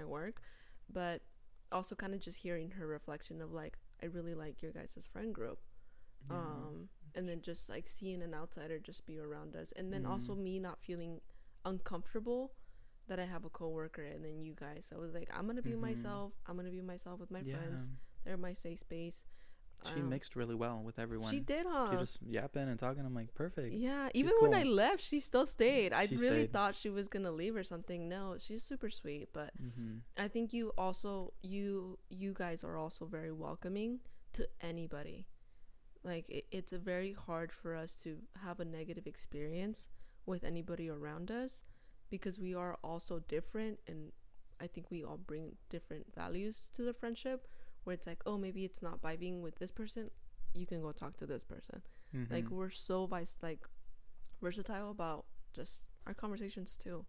but also kind of just hearing her reflection of like, I really like your guys' friend group. And then just like seeing an outsider just be around us, and then also me not feeling uncomfortable that I have a coworker and then you guys. So I was like, I'm gonna be myself. I'm gonna be myself with my friends. They're my safe space. She mixed really well with everyone. She did, huh? She just yapping and talking. I'm like, perfect. Yeah, even cool. when I left, she still stayed. I She really stayed. thought she was gonna leave or something. No, she's super sweet. But I think you also you guys are also very welcoming to anybody. Like it's very hard for us to have a negative experience with anybody around us, because we are also different, and I think we all bring different values to the friendship, where it's like, oh, maybe it's not vibing with this person, you can go talk to this person. Like we're so versatile about just our conversations too.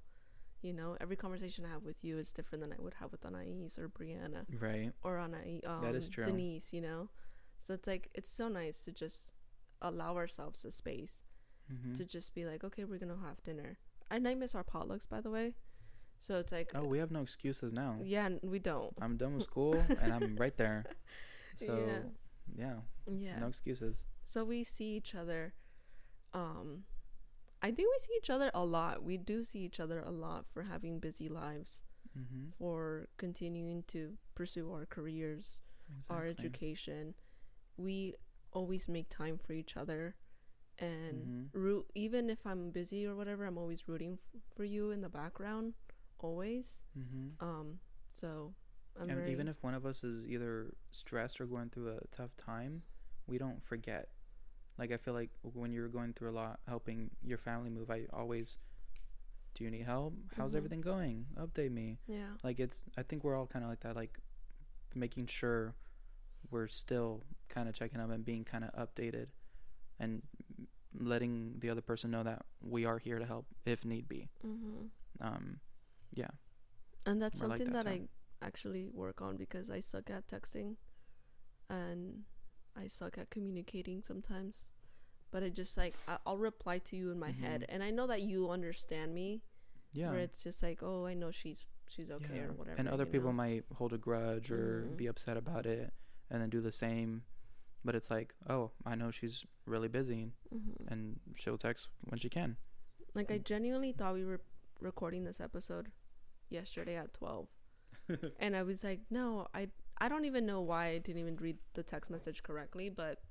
You know, every conversation I have with you is different than I would have with Anais or Brianna, right? Or that is true. Denise, you know. So it's like, it's so nice to just allow ourselves the space to just be like, okay, we're gonna have dinner. And I miss our potlucks, by the way. So it's like, oh, we have no excuses now. Yeah, we don't. I'm done with school and I'm right there. So yeah, no excuses. So we see each other. I think we see each other a lot. We do see each other a lot for having busy lives, for continuing to pursue our careers, our education. We always make time for each other, and even if I'm busy or whatever, I'm always rooting for you in the background, always. So and even if one of us is either stressed or going through a tough time, we don't forget. Like, I feel like when you're going through a lot, helping your family move, I always, do you need help? How's everything going? Update me. Yeah. Like, I think we're all kind of like that, like making sure we're still kind of checking up and being kind of updated, and letting the other person know that we are here to help if need be. Yeah. And that's We're like something that too. I actually work on, because I suck at texting and I suck at communicating sometimes. But I just like, I'll reply to you in my head, and I know that you understand me. Yeah. Where it's just like, oh, I know she's okay or whatever. And other people might hold a grudge or be upset about it and then do the same. But it's like, oh, I know she's really busy, and she'll text when she can. Like, I genuinely thought we were recording this episode yesterday at 12. And I was like, no, I don't even know why I didn't even read the text message correctly. But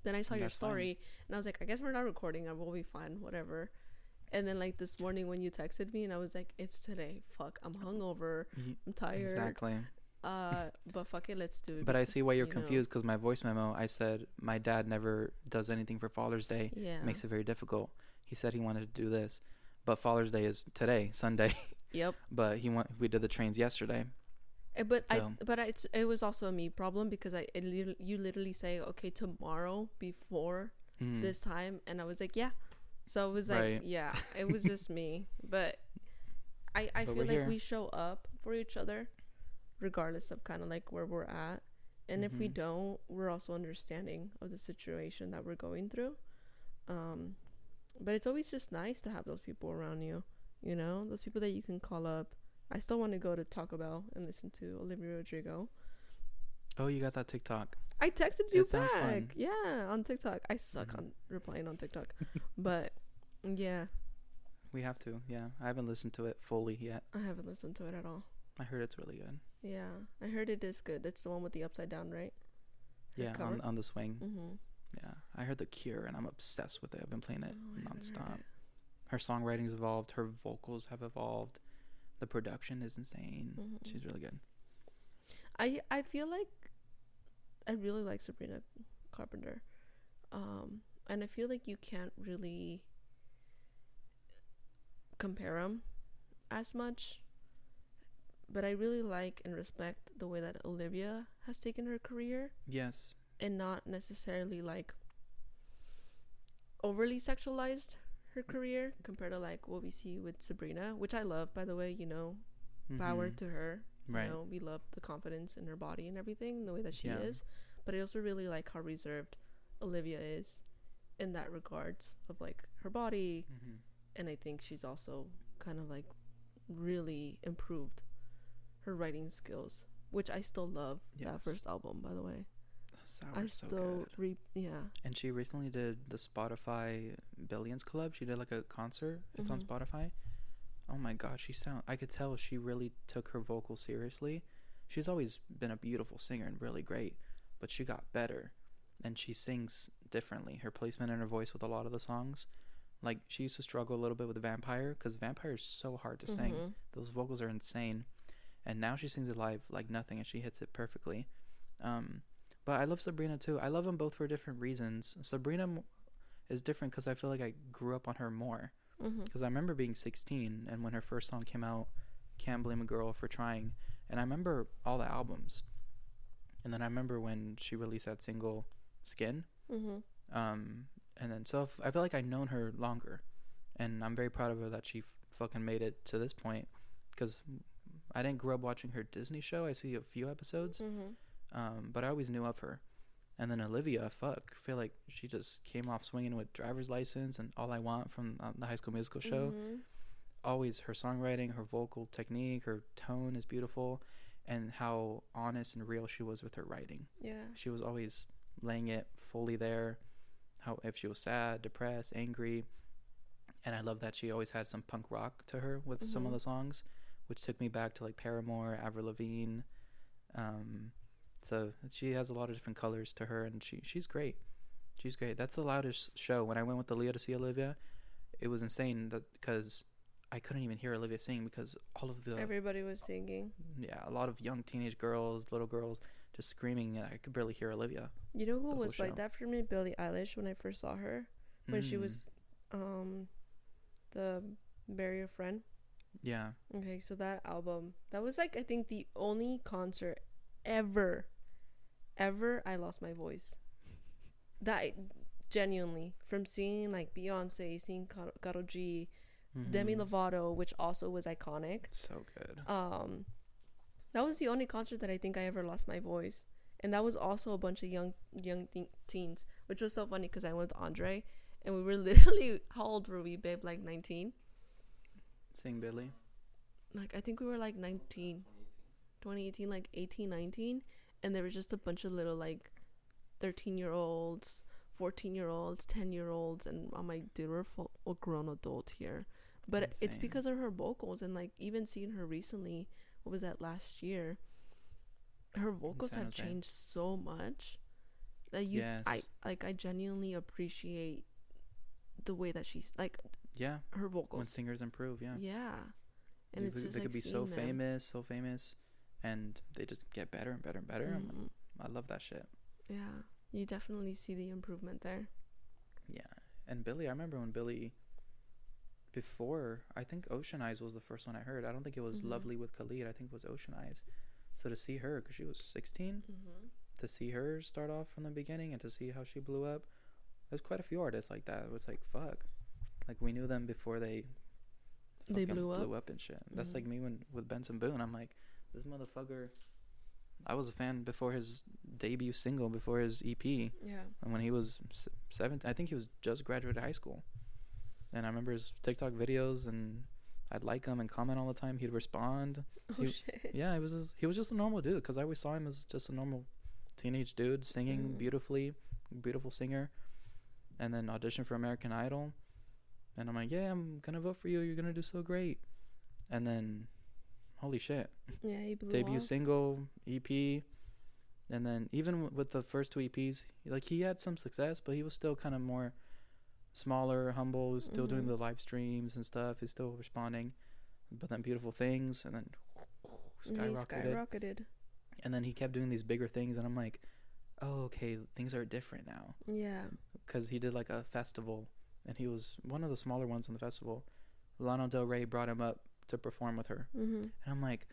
then I saw your story, and I was like, I guess we're not recording. I will be fine, whatever. And then, like, this morning when you texted me, and I was like, it's today. Fuck, I'm hungover. I'm tired. Exactly. But fuck it, let's do it. But I because, see why you're you know, confused, because my voice memo, I said my dad never does anything for Father's Day. Yeah. Makes it very difficult. He said he wanted to do this, but Father's Day is today, Sunday. Yep. But we did the trains yesterday. It was also a me problem because you literally say, okay, tomorrow before this time, and I was like, yeah. So it was like, Right. yeah, it was just me. But I But feel we're like here. we show up for each other regardless of kind of like where we're at. And if we don't, we're also understanding of the situation that we're going through. But it's always just nice to have those people around you, you know, those people that you can call up. I still want to go to Taco Bell and listen to Olivia Rodrigo. Oh, you got that TikTok. I texted you It sounds back. fun. Yeah, on TikTok. I suck on replying on TikTok. But yeah, We have to. Yeah, I haven't listened to it fully yet. I haven't listened to it at all. I heard it's really good. Yeah, I heard it is good. It's the one with the upside down, right? Yeah, on the swing. Mm-hmm. Yeah, I heard The Cure, and I'm obsessed with it. I've been playing it nonstop. Heard it. Her songwriting's evolved. Her vocals have evolved. The production is insane. Mm-hmm. She's really good. I feel like I really like Sabrina Carpenter, and I feel like you can't really compare them as much. But I really like and respect the way that Olivia has taken her career. Yes. And not necessarily like overly sexualized her career compared to like what we see with Sabrina, which I love, by the way, you know. Power to her. Right. You know, we love the confidence in her body and everything, the way that she is. But I also really like how reserved Olivia is in that regards of like her body. And I think she's also kind of like really improved her writing skills, which I still love. That first album, by the way. Sour's so good. And she recently did the Spotify Billions Club. She did like a concert. It's on Spotify. Oh my god, I could tell she really took her vocals seriously. She's always been a beautiful singer and really great, but she got better, and she sings differently. Her placement in her voice with a lot of the songs, like she used to struggle a little bit with Vampire, because Vampire is so hard to sing. Those vocals are insane, and now she sings it live like nothing, and she hits it perfectly. But I love Sabrina too. I love them both for different reasons. Sabrina is different because I feel like I grew up on her more. Because I remember being 16, and when her first song came out, Can't Blame a Girl for Trying, and I remember all the albums. And then I remember when she released that single, Skin. And then, so I feel like I've known her longer, and I'm very proud of her that she fucking made it to this point, because I didn't grow up watching her Disney show. I see a few episodes, but I always knew of her. And then Olivia, I feel like she just came off swinging with Driver's License and All I Want from the High School Musical show. Always her songwriting, her vocal technique, her tone is beautiful, and how honest and real she was with her writing. Yeah. She was always laying it fully there, how if she was sad, depressed, angry. And I love that she always had some punk rock to her with some of the songs, which took me back to like Paramore, Avril Lavigne. So she has a lot of different colors to her, and she's great. She's great. That's the loudest show. When I went with Leo to see Olivia, it was insane because I couldn't even hear Olivia sing because everybody was singing. Yeah, a lot of young teenage girls, little girls, just screaming, and I could barely hear Olivia. You know who was like that for me? Billie Eilish. When I first saw her, when she was the Bury a Friend. Yeah. Okay, so that album, that was like I think the only concert ever I lost my voice. That genuinely, from seeing like Beyonce, seeing Karol G, Demi Lovato, which also was iconic. So good. That was the only concert that I think I ever lost my voice, and that was also a bunch of young teens, which was so funny because I went with Andre, and we were literally, how old were we, babe? Like 19. Sing Billy. Like I think we were like 19, 2018, like 18, 19. And there was just a bunch of little like 13-year-olds, 14-year-olds, 10-year-olds, and I'm like, dude, we're a grown adult here. But insane. It's because of her vocals, and like even seeing her recently, what was that, last year? Her vocals have changed so much that I genuinely appreciate the way that she's like. Yeah. Her vocals. When singers improve, yeah. Yeah. And they could be so famous, and they just get better and better and better. I love that shit. Yeah, you definitely see the improvement there. Yeah. And Billie, I remember when Billie, before, I think Ocean Eyes was the first one I heard. I don't think it was Lovely with Khalid. I think it was Ocean Eyes. So to see her, because she was 16, to see her start off from the beginning and to see how she blew up, there's quite a few artists like that. It was like, fuck. Like, we knew them before they blew up and shit. That's like me with Benson Boone. I'm like, this motherfucker, I was a fan before his debut single, before his EP. Yeah. And when he was 17, I think he was just graduated high school. And I remember his TikTok videos, and I'd like him and comment all the time. He'd respond. Shit. Yeah, he was just a normal dude, because I always saw him as just a normal teenage dude singing beautifully, beautiful singer, and then auditioned for American Idol. And I'm like, yeah, I'm gonna vote for you. You're gonna do so great. And then, holy shit. Yeah, he blew debut off. single, EP, and then even with the first 2 EPs, like, he had some success, but he was still kind of more smaller, humble. He was still doing the live streams and stuff. He's still responding. But then Beautiful Things, and then skyrocketed. And then he kept doing these bigger things, and I'm like, oh, okay, things are different now. Yeah. Because he did like a festival, and he was one of the smaller ones in the festival. Lana Del Rey brought him up to perform with her. And I'm like,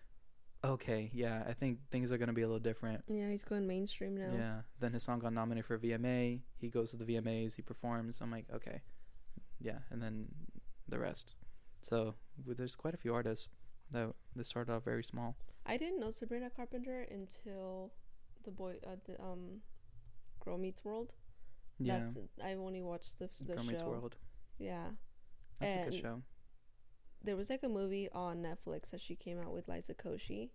okay, yeah, I think things are going to be a little different. Yeah, he's going mainstream now. Yeah. Then his song got nominated for a VMA. He goes to the VMAs. He performs. I'm like, okay. Yeah. And then the rest. So there's quite a few artists that started off very small. I didn't know Sabrina Carpenter until the Girl Meets World. Yeah. I only watched the Girl show. Meets World. Yeah. That's a good show. There was like a movie on Netflix that she came out with Liza Koshy.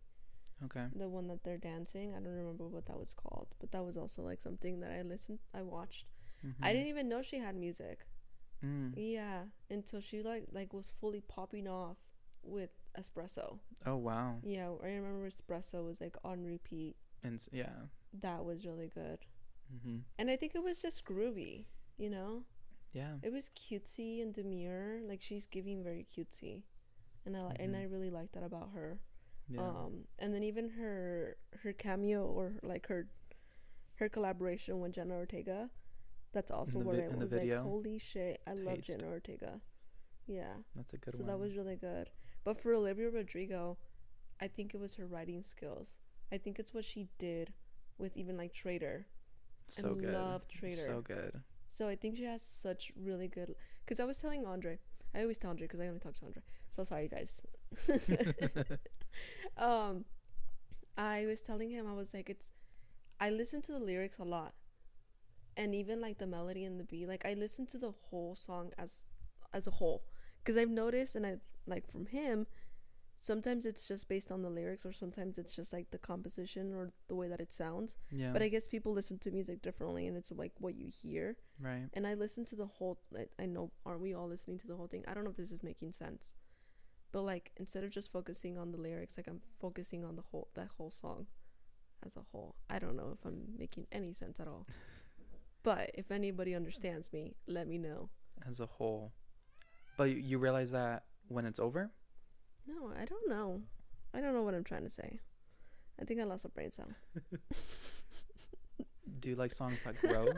Okay. The one that they're dancing. I don't remember what that was called, but that was also like something that I watched. I didn't even know she had music. Yeah, until she like was fully popping off with Espresso. Oh wow. Yeah, I remember Espresso was like on repeat. And yeah. That was really good. And I think it was just groovy, you know? Yeah. It was cutesy and demure. Like, she's giving very cutesy. And I really like that about her. Yeah. And then even her cameo, or like her collaboration with Jenna Ortega, that's also where I was like, holy shit, I love Jenna Ortega. Yeah. That's a good one. So that was really good. But for Olivia Rodrigo, I think it was her writing skills. I think it's what she did with even like Traitor. So good. I love Traitor. So good. So I think she has such really good, because I was telling Andre, I always tell Andre because I only talk to Andre, so sorry guys. I was telling him, I was like, I listen to the lyrics a lot, and even like the melody and the beat, like I listen to the whole song as a whole, because I've noticed, and I like from him, sometimes it's just based on the lyrics, or sometimes it's just like the composition or the way that it sounds. Yeah. But I guess people listen to music differently, and it's like what you hear. Right. And I listen to the whole, I know, aren't we all listening to the whole thing? I don't know if this is making sense. But like, instead of just focusing on the lyrics, like I'm focusing on that whole song as a whole. I don't know if I'm making any sense at all. But if anybody understands me, let me know. As a whole. But you realize that when it's over? No, I don't know. I don't know what I'm trying to say. I think I lost a brain cell. Do you like songs that grow?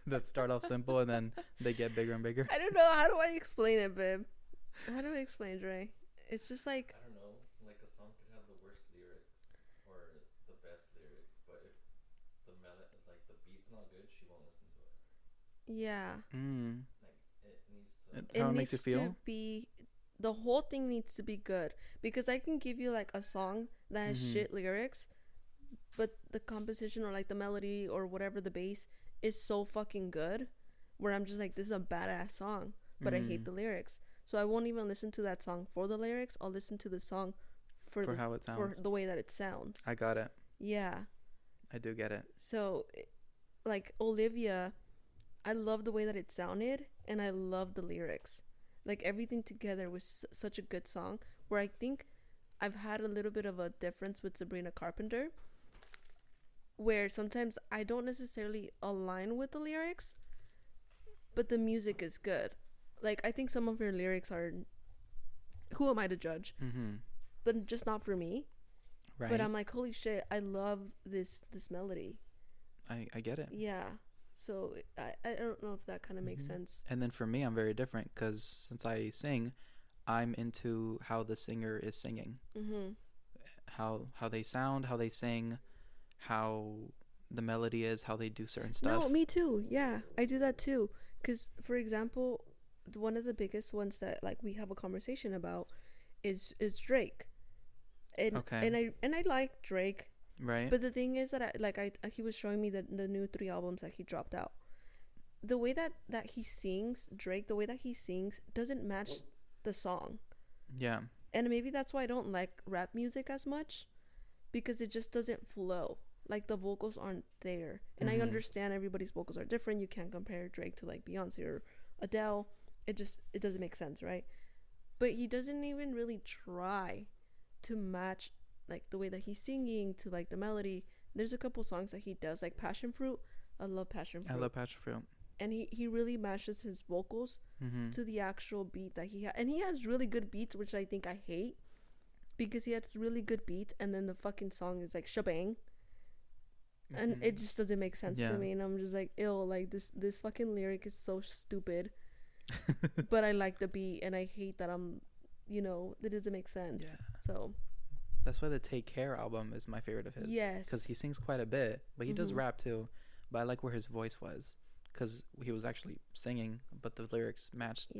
That start off simple and then they get bigger and bigger? I don't know. How do I explain it, babe? How do I explain, Dre? It's just like... I don't know. Like a song could have the worst lyrics or the best lyrics, but if the beat's not good, she won't listen to it. Yeah. Like, it needs to... How it makes you feel? The whole thing needs to be good, because I can give you like a song that has shit lyrics, but the composition or like the melody or whatever, the bass is so fucking good, where I'm just like, this is a badass song, but I hate the lyrics, so I won't even listen to that song for the lyrics. I'll listen to the song for how it sounds, for the way that it sounds. I got it. Yeah, I do get it. So like Olivia, I love the way that it sounded, and I love the lyrics. Like, everything together was such a good song, where I think I've had a little bit of a difference with Sabrina Carpenter, where sometimes I don't necessarily align with the lyrics, but the music is good. Like, I think some of her lyrics are, who am I to judge? But just not for me. Right. But I'm like, holy shit, I love this melody. I get it. Yeah. So I don't know if that kind of makes sense. And then for me, I'm very different because since I sing, I'm into how the singer is singing, how they sound, how they sing, how the melody is, how they do certain stuff. No, me too. Yeah, I do that too. Because, for example, one of the biggest ones that like we have a conversation about is Drake. And, okay. And I like Drake. Right. But the thing is that he was showing me the new 3 albums that he dropped out. The way that he sings, Drake, the way that he sings doesn't match the song. Yeah. And maybe that's why I don't like rap music as much, because it just doesn't flow. Like the vocals aren't there. And I understand everybody's vocals are different. You can't compare Drake to like Beyonce or Adele. It doesn't make sense, right? But he doesn't even really try to match like the way that he's singing to like the melody. There's a couple songs that he does, like Passion Fruit. I love Passion Fruit. I love Passion Fruit. And he really matches his vocals to the actual beat that he has. And he has really good beats, which I think I hate, because he has really good beats and then the fucking song is like shebang. And it just doesn't make sense to me. And I'm just like, ew, like this fucking lyric is so stupid. But I like the beat and I hate that that doesn't make sense. Yeah. So that's why the Take Care album is my favorite of his. Yes. Because he sings quite a bit, but he does rap too. But I like where his voice was, because he was actually singing, but the lyrics matched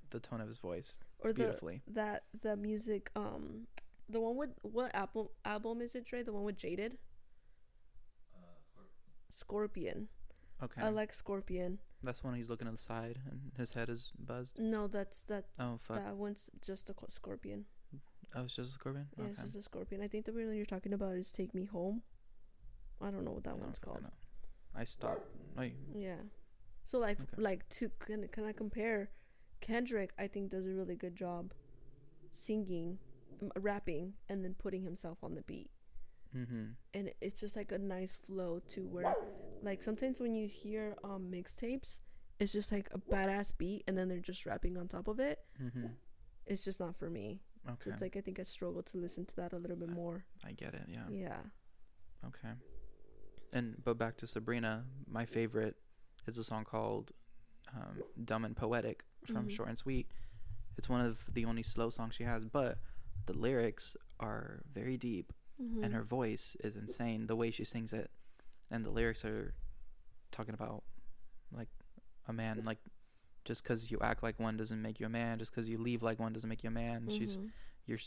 the tone of his voice or beautifully. The music, the one with, what album is it, Dre? The one with Jaded? Scorpion. Okay. I like Scorpion. That's when he's looking at the side and his head is buzzed? No, that's that. Oh, fuck. That one's just a Scorpion. Oh, it's just a Scorpion? Yeah, it's just a Scorpion. I think the one you're talking about is Take Me Home. I don't know what that one's called. I stopped. Wait. Yeah. So can I compare? Kendrick, I think, does a really good job singing, rapping, and then putting himself on the beat. And it's just like a nice flow to where, like, sometimes when you hear mixtapes, it's just like a badass beat and then they're just rapping on top of it. It's just not for me. Okay. So it's like, I think I struggle to listen to that a little bit more. I get it. Yeah. Yeah. Okay. But back to Sabrina, my favorite is a song called Dumb and Poetic from Short and Sweet. It's one of the only slow songs she has, but the lyrics are very deep. And her voice is insane, the way she sings it. And the lyrics are talking about, like, a man, like, just because you act like one doesn't make you a man, just because you leave like one doesn't make you a man. You're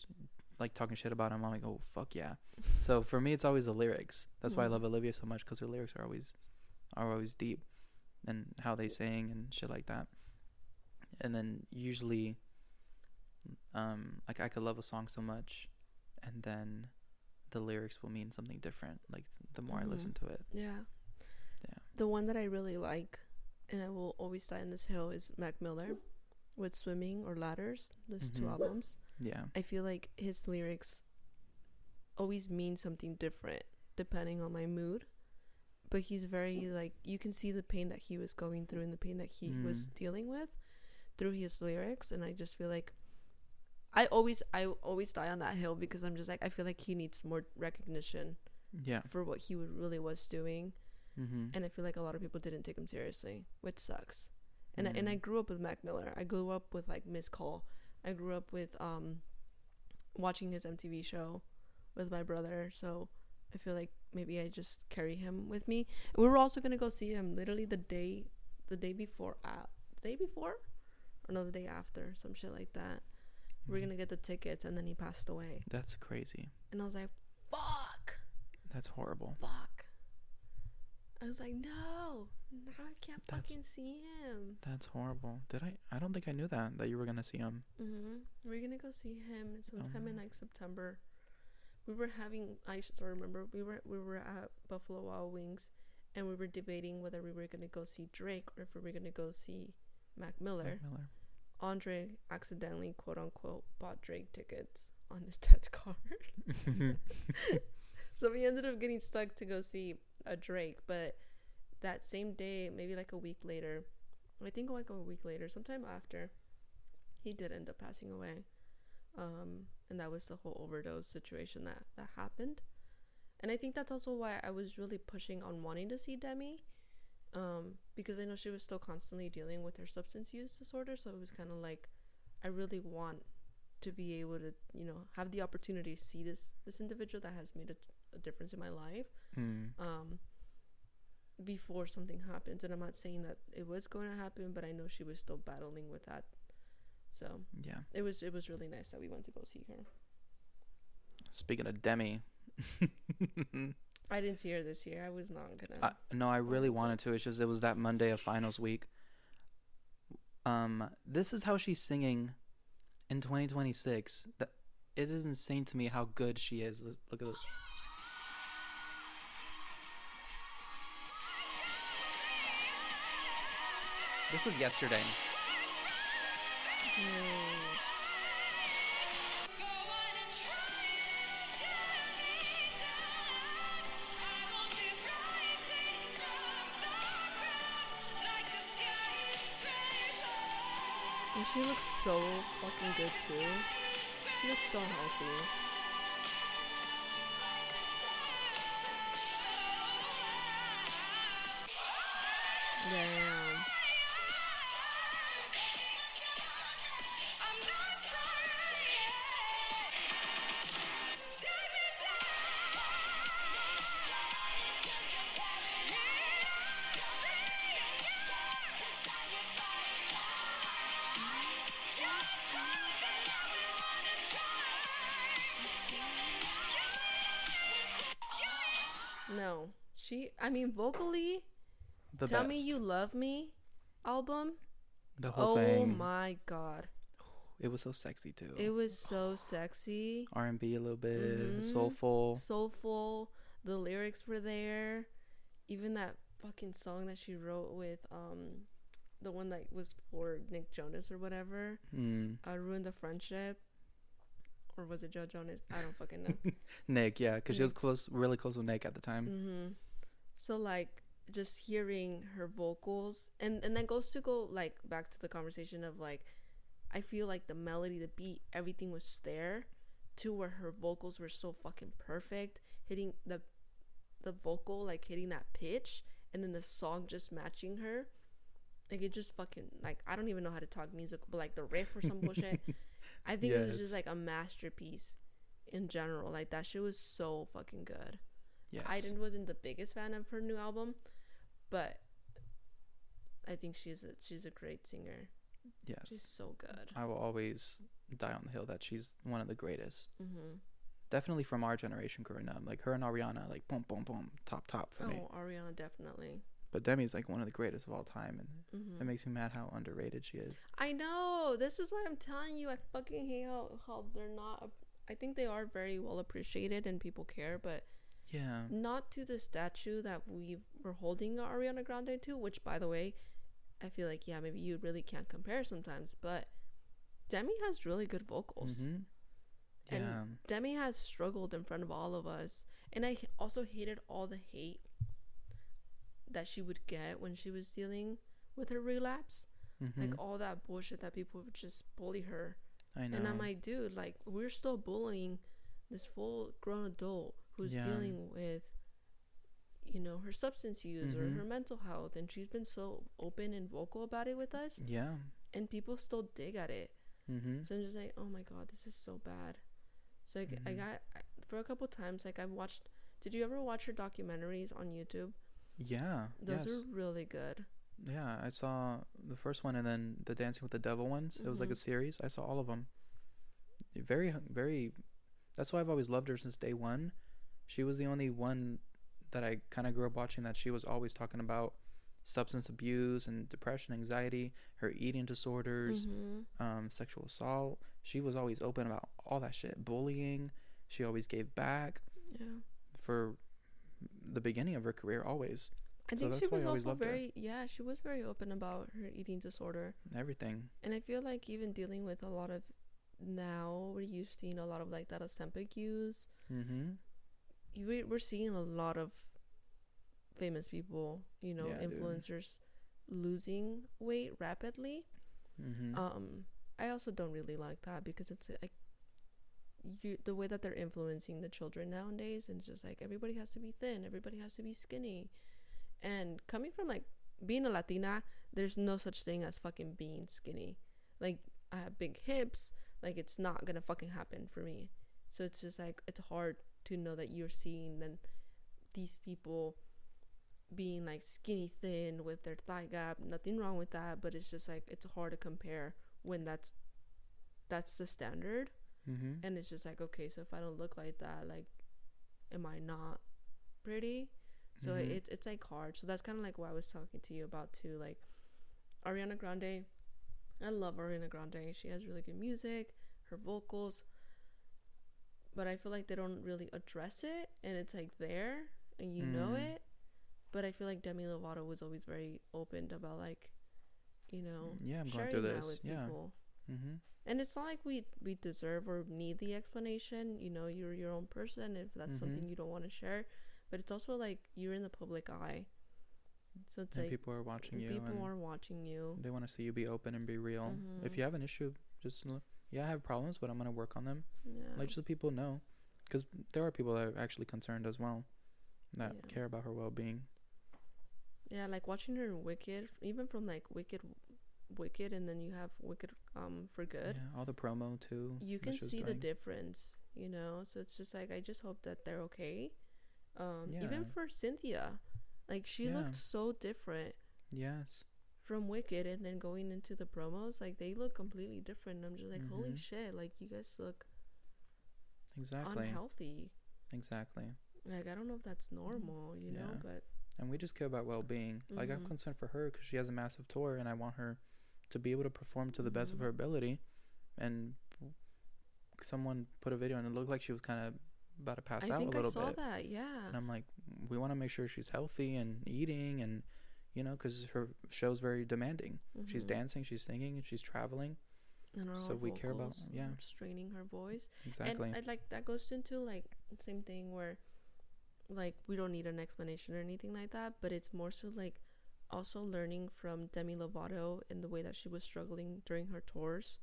like talking shit about him. I'm like, oh, fuck yeah. So for me, it's always the lyrics. That's why I love Olivia so much, because her lyrics are always deep, and how they sing and shit like that. And then usually, like, I could love a song so much, and then the lyrics will mean something different, like, the more I listen to it. Yeah. The one that I really like, and I will always die on this hill, is Mac Miller with Swimming or Ladders. Those 2 albums. Yeah. I feel like his lyrics always mean something different depending on my mood. But he's very, like, you can see the pain that he was going through and the pain that he was dealing with through his lyrics. And I just feel like I always die on that hill, because I'm just like, I feel like he needs more recognition for what he really was doing. And I feel like a lot of people didn't take him seriously, which sucks. And I grew up with Mac Miller. I grew up with, like, Miss Call. I grew up with watching his MTV show with my brother. So I feel like maybe I just carry him with me. And we were also gonna go see him literally the day before, or no, the day after, some shit like that. We're gonna get the tickets, and then he passed away. That's crazy. And I was like, fuck. That's horrible. Fuck. I was like, no, now I can't fucking see him. That's horrible. I don't think I knew that you were gonna see him. We're gonna go see him sometime in, like, September. I still remember, we were at Buffalo Wild Wings, and we were debating whether we were gonna go see Drake or if we were gonna go see Mac Miller. Andre accidentally, quote unquote, bought Drake tickets on his dad's card. So we ended up getting stuck to go see a Drake. But that same day, maybe like a week later, sometime after, he did end up passing away. And that was the whole overdose situation that happened. And I think that's also why I was really pushing on wanting to see Demi, because I know she was still constantly dealing with her substance use disorder. So it was kind of like, I really want to be able to, you know, have the opportunity to see this individual that has made a difference in my life, before something happens. And I'm not saying that it was going to happen, but I know she was still battling with that. So yeah, it was really nice that we went to go see her. Speaking of Demi, I didn't see her this year. I was not gonna. No, I really wanted to. It's just it was that Monday of finals week. This is how she's singing in 2026. That it is insane to me how good she is. Look at this. This was yesterday. And she looks so fucking good too. She looks so healthy. Damn. No, I mean, vocally, The Tell best. Me You Love Me album. The whole thing. Oh my god. It was so sexy too. It was so sexy. R&B a little bit, soulful. Soulful. The lyrics were there. Even that fucking song that she wrote with the one that was for Nick Jonas or whatever. Ruined the Friendship. Or was it Joe Jonas? I don't fucking know. Nick, yeah, because she was really close with Nick at the time. So like just hearing her vocals, and then go like back to the conversation of like, I feel like the melody, the beat, everything was there, to where her vocals were so fucking perfect, hitting the vocal, like hitting that pitch, and then the song just matching her. Like it just fucking, like, I don't even know how to talk music, but like the riff or some bullshit. I think it was just like a masterpiece in general. Like that shit was so fucking good. Yes. I wasn't the biggest fan of her new album, but I think she's a great singer. Yes. She's so good. I will always die on the hill that she's one of the greatest. Definitely from our generation growing up. Like her and Ariana, like boom, boom, boom, top for me. Oh, Ariana, definitely. But Demi's like one of the greatest of all time, and it makes me mad how underrated she is. I know. This is why I'm telling you. I fucking hate how they're not. I think they are very well appreciated and people care, but yeah, not to the statue that we were holding Ariana Grande to. Which, by the way, I feel like maybe you really can't compare sometimes, but Demi has really good vocals. Yeah. And Demi has struggled in front of all of us, and I also hated all the hate that she would get when she was dealing with her relapse. Like all that bullshit that people would just bully her. I know. And I'm like, dude, like we're still bullying this full grown adult who's dealing with, her substance use or her mental health, and she's been so open and vocal about it with us. Yeah. And people still dig at it. So I'm just like, oh my god, this is so bad. So like, I got, for a couple times, like I've watched. Did you ever watch her documentaries on YouTube? Yeah. Those are really good. Yeah, I saw the first one, and then the Dancing with the Devil ones. It was like a series. I saw all of them. Very, very. That's why I've always loved her since day one. She was the only one that I kind of grew up watching that she was always talking about substance abuse and depression, anxiety, her eating disorders, sexual assault. She was always open about all that shit. Bullying. She always gave back. Yeah. For the beginning of her career, always. I think she was also she was very open about her eating disorder. Everything. And I feel like even dealing with a lot of, now we're seeing a lot of like that Ozempic use. We're seeing a lot of famous people, influencers losing weight rapidly. I also don't really like that, because it's like, the way that they're influencing the children nowadays, and it's just like everybody has to be thin, everybody has to be skinny. And coming from like being a Latina, there's no such thing as fucking being skinny. Like, I have big hips, like it's not gonna fucking happen for me. So it's just like, it's hard to know that you're seeing then these people being like skinny thin with their thigh gap. Nothing wrong with that, but it's just like, it's hard to compare when that's the standard. And it's just like, okay, so if I don't look like that, like, am I not pretty? So it's like hard. So that's kind of like what I was talking to you about too. Like, Ariana Grande, I love Ariana Grande. She has really good music, her vocals, but I feel like they don't really address it, and it's like there and you know it. But I feel like Demi Lovato was always very open about, like, you know, I'm going sharing through that this. with people. And it's not like we deserve or need the explanation. You know, you're your own person if that's something you don't want to share. But it's also like, you're in the public eye. So it's and like, people are watching you. People are watching you. They want to see you be open and be real. If you have an issue, just, I have problems, but I'm going to work on them. Like, just so people know. Because there are people that are actually concerned as well, that care about her well-being. Yeah, like watching her in Wicked, even from like Wicked, and then you have Wicked for Good. Yeah, all the promo too. You can see the difference, you know. So it's just like, I just hope that they're okay. Even for Cynthia, like, she looked so different. Yes. From Wicked, and then going into the promos, like, they look completely different. I'm just like, holy shit, like, you guys look unhealthy. Exactly. Like, I don't know if that's normal, you know, but. And we just care about well-being. Like, I'm concerned for her because she has a massive tour, and I want her to be able to perform to the best of her ability. And someone put a video, and it looked like she was kind of about to pass out a little bit. I think I saw that, yeah. And I'm like, we want to make sure she's healthy and eating, and, you know, because her show's very demanding. She's dancing, she's singing, and she's traveling. And so we care about straining her voice. Exactly. And like, that goes into like the same thing where, like, we don't need an explanation or anything like that, but it's more so like also learning from Demi Lovato in the way that she was struggling during her tours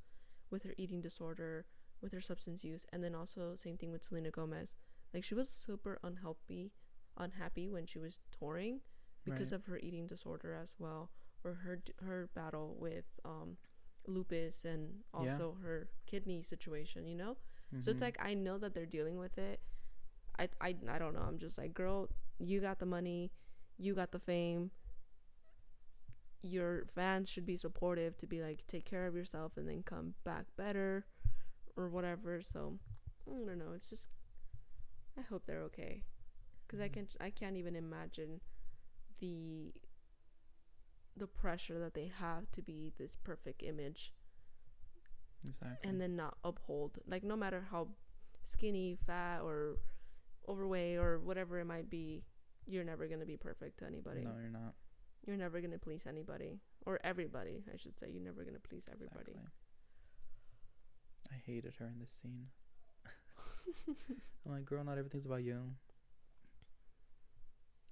with her eating disorder, with her substance use, and then also same thing with Selena Gomez. Like, she was super unhappy when she was touring because of her eating disorder as well, or her battle with lupus, and also her kidney situation, you know. So it's like, I know that they're dealing with it. I don't know, I'm just like, girl, you got the money, you got the fame, your fans should be supportive to be like, take care of yourself and then come back better or whatever. So I don't know, it's just, I hope they're okay, because I can't even imagine the pressure that they have to be this perfect image. Exactly. And then not uphold, like, no matter how skinny, fat, or overweight or whatever it might be, you're never going to be perfect to anybody. No, you're not. You're never going to please anybody, or everybody, I should say. You're never going to please everybody. Exactly. I hated her in this scene. I'm like, girl, not everything's about you.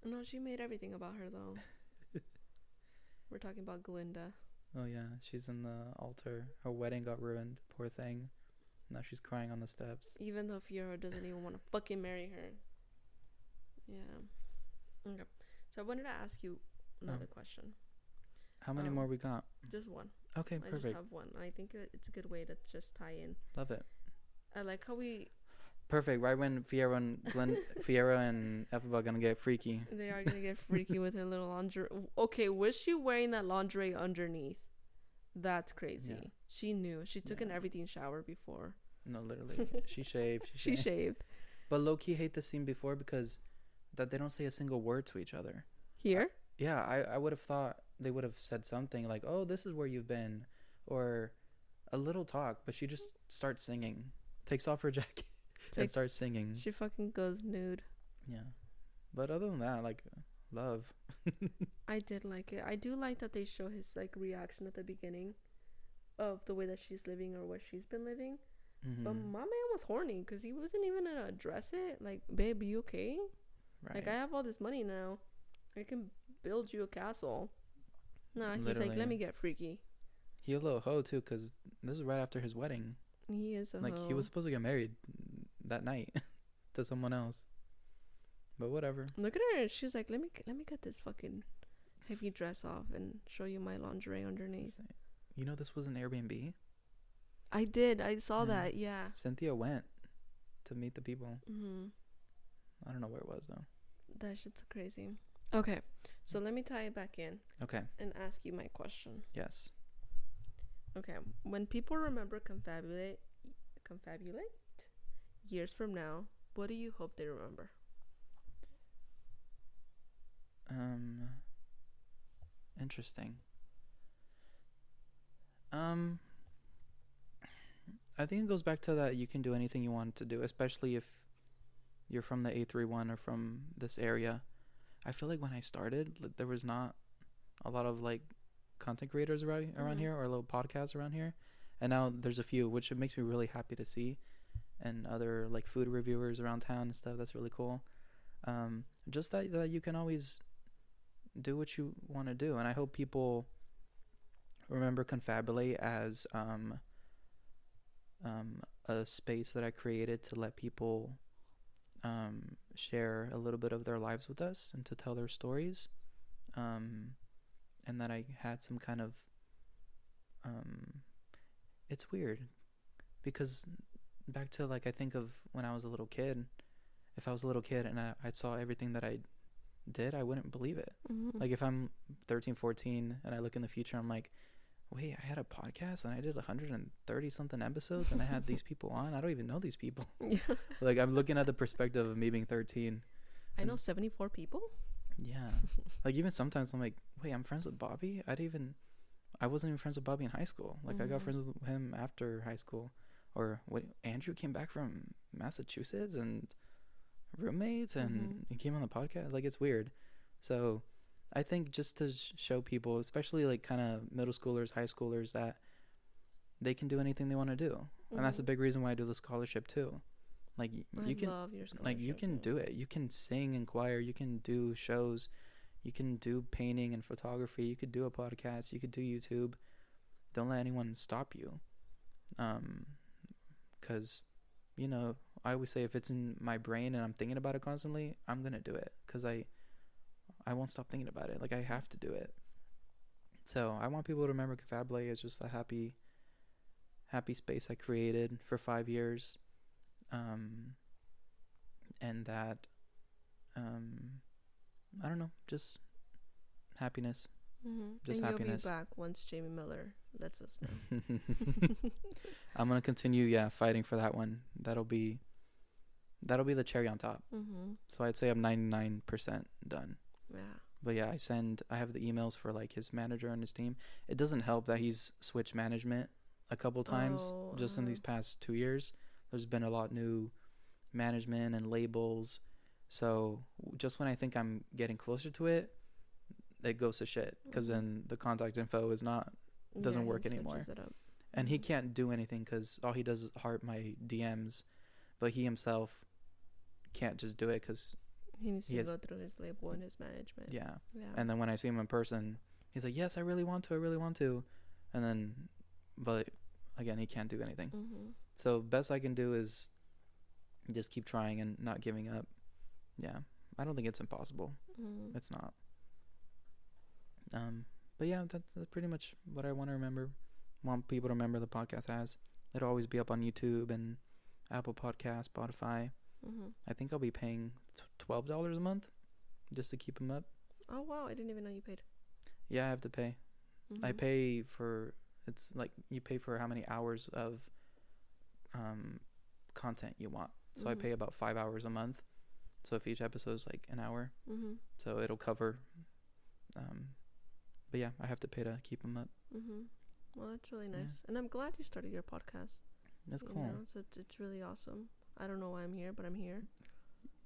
No, she made everything about her, though. We're talking about Glinda. Oh yeah, she's in the altar. Her wedding got ruined, poor thing. Now she's crying on the steps. Even though Fiora doesn't even want to fucking marry her. Yeah. Okay. So I wanted to ask you another question. How many more we got? Just one. Okay, perfect. I just have one. I think it's a good way to just tie in. Love it. I like how we... Perfect. Right when Fiora and Elphaba are gonna get freaky. They are gonna get freaky with her little lingerie. Okay, was she wearing that lingerie underneath? That's crazy. Yeah. She knew. She took an everything shower before. No, literally. She shaved. She shaved. But low-key hate the scene before because that they don't say a single word to each other. Here? I would have thought they would have said something like, oh, this is where you've been. Or a little talk. But she just starts singing. Takes off her jacket. And starts singing. She fucking goes nude. Yeah. But other than that, like, love. I did like it. I do like that they show his, like, reaction at the beginning of the way that she's living or what she's been living. But my man was horny because he wasn't even gonna address it. Like, babe, you okay? Right. Like, I have all this money now. I can build you a castle. Nah, he's like, let me get freaky. He a little hoe, too, because this is right after his wedding. He is a Like, hoe. he was supposed to get married that night to someone else. But whatever. Look at her. She's like, let me get this fucking heavy dress off and show you my lingerie underneath. You know, this was an Airbnb. I did. I saw Yeah. that. Yeah. Cynthia went to meet the people. Mhm. I don't know where it was though. That shit's crazy. Okay, so let me tie it back in Okay. and ask you my question. Yes. Okay, when people remember confabulate years from now, what do you hope they remember? Interesting. I think it goes back to that you can do anything you want to do, especially if you're from the 831 or from this area. I feel like when I started, there was not a lot of like content creators around here, or little podcasts around here, and now there's a few, which it makes me really happy to see, and other like food reviewers around town and stuff. That's really cool. Just that you can always do what you want to do, and I hope people remember Confabulate as a space that I created to let people share a little bit of their lives with us and to tell their stories, and that I had some kind of it's weird because back to like I think of when I was a little kid. If I was a little kid and I saw everything that I did, I wouldn't believe it. Mm-hmm. Like if I'm 13, 14 and I look in the future, I'm like, wait, I had a podcast and I did 130 something episodes and I had these people on. I don't even know these people. Yeah. Like I'm looking at the perspective of me being 13. I know 74 people. Yeah. Like even sometimes I'm like, wait, I'm friends with Bobby? I wasn't even friends with Bobby in high school. Like I got friends with him after high school. Or what? Andrew came back from Massachusetts and roommates and he came on the podcast. Like it's weird. So I think just to show people, especially like kind of middle schoolers, high schoolers, that they can do anything they want to do. And that's a big reason why I do the scholarship too. Like I love your scholarship. like you can do it. You can sing in choir, you can do shows, you can do painting and photography, you could do a podcast, you could do YouTube. Don't let anyone stop you. 'Cause you know, I always say if it's in my brain and I'm thinking about it constantly, I'm going to do it, 'cause I won't stop thinking about it. Like I have to do it. So I want people to remember Confabulate as just a happy space I created for 5 years. And that, I don't know, just happiness. Just and happiness. You'll be back once Jamie Miller lets us know. I'm going to continue, fighting for that one. That'll be the cherry on top. So I'd say I'm 99% done. Yeah. But yeah, I have the emails for like his manager and his team. It doesn't help that he's switched management a couple times just in these past 2 years. There's been a lot new management and labels. So just when I think I'm getting closer to it, it goes to shit, because then the contact info doesn't work anymore. And he can't do anything because all he does is heart my DMs, but he himself can't just do it because he needs to go through his label and his management. Yeah. And then when I see him in person, he's like, yes, I really want to. And then, but again, he can't do anything. So best I can do is just keep trying and not giving up. Yeah. I don't think it's impossible. It's not. But yeah, that's pretty much what I want to remember. Want people to remember the podcast as. It'll always be up on YouTube and Apple Podcasts, Spotify. I think I'll be paying $12 a month just to keep them up. Oh wow, I didn't even know you paid. Yeah, I have to pay. I pay for, it's like you pay for how many hours of content you want. So I pay about 5 hours a month. So if each episode is like an hour, so it'll cover. But yeah, I have to pay to keep them up. Well, that's really nice, and I'm glad you started your podcast. That's cool. You know, so it's really awesome. I don't know why I'm here, but I'm here.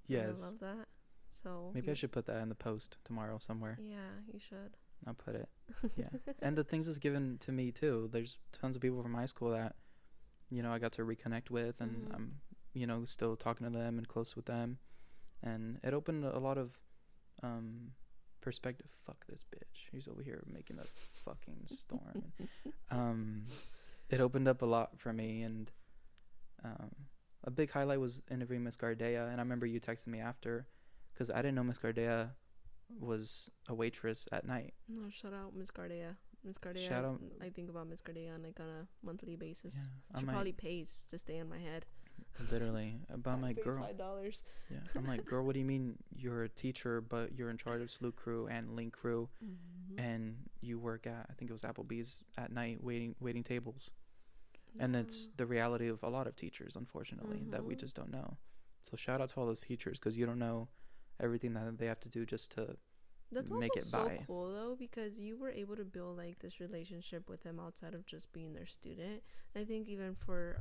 Yes. I love that. So maybe I should put that in the post tomorrow somewhere. Yeah, you should. I'll put it. Yeah. And the things it's given to me too. There's tons of people from high school that, you know, I got to reconnect with, and I'm, you know, still talking to them and close with them. And it opened a lot of perspective. Fuck this bitch. He's over here making a fucking storm. It opened up a lot for me, and A big highlight was interviewing Miss Gardea, and I remember you texting me after, because I didn't know Miss Gardea was a waitress at night. No, shout out Miss Gardea. Miss Gardea. Shout out. I think about Miss Gardea on like on a monthly basis. Yeah, She probably pays to stay in my head. Literally, but I'm like, girl. $5. Yeah, I'm like, girl, what do you mean you're a teacher, but you're in charge of Salute Crew and Link Crew, and you work at, I think it was Applebee's at night waiting tables. And it's the reality of a lot of teachers, unfortunately, that we just don't know. So shout out to all those teachers, because you don't know everything that they have to do just to make it by. That's so cool, though, because you were able to build like this relationship with them outside of just being their student. And I think even for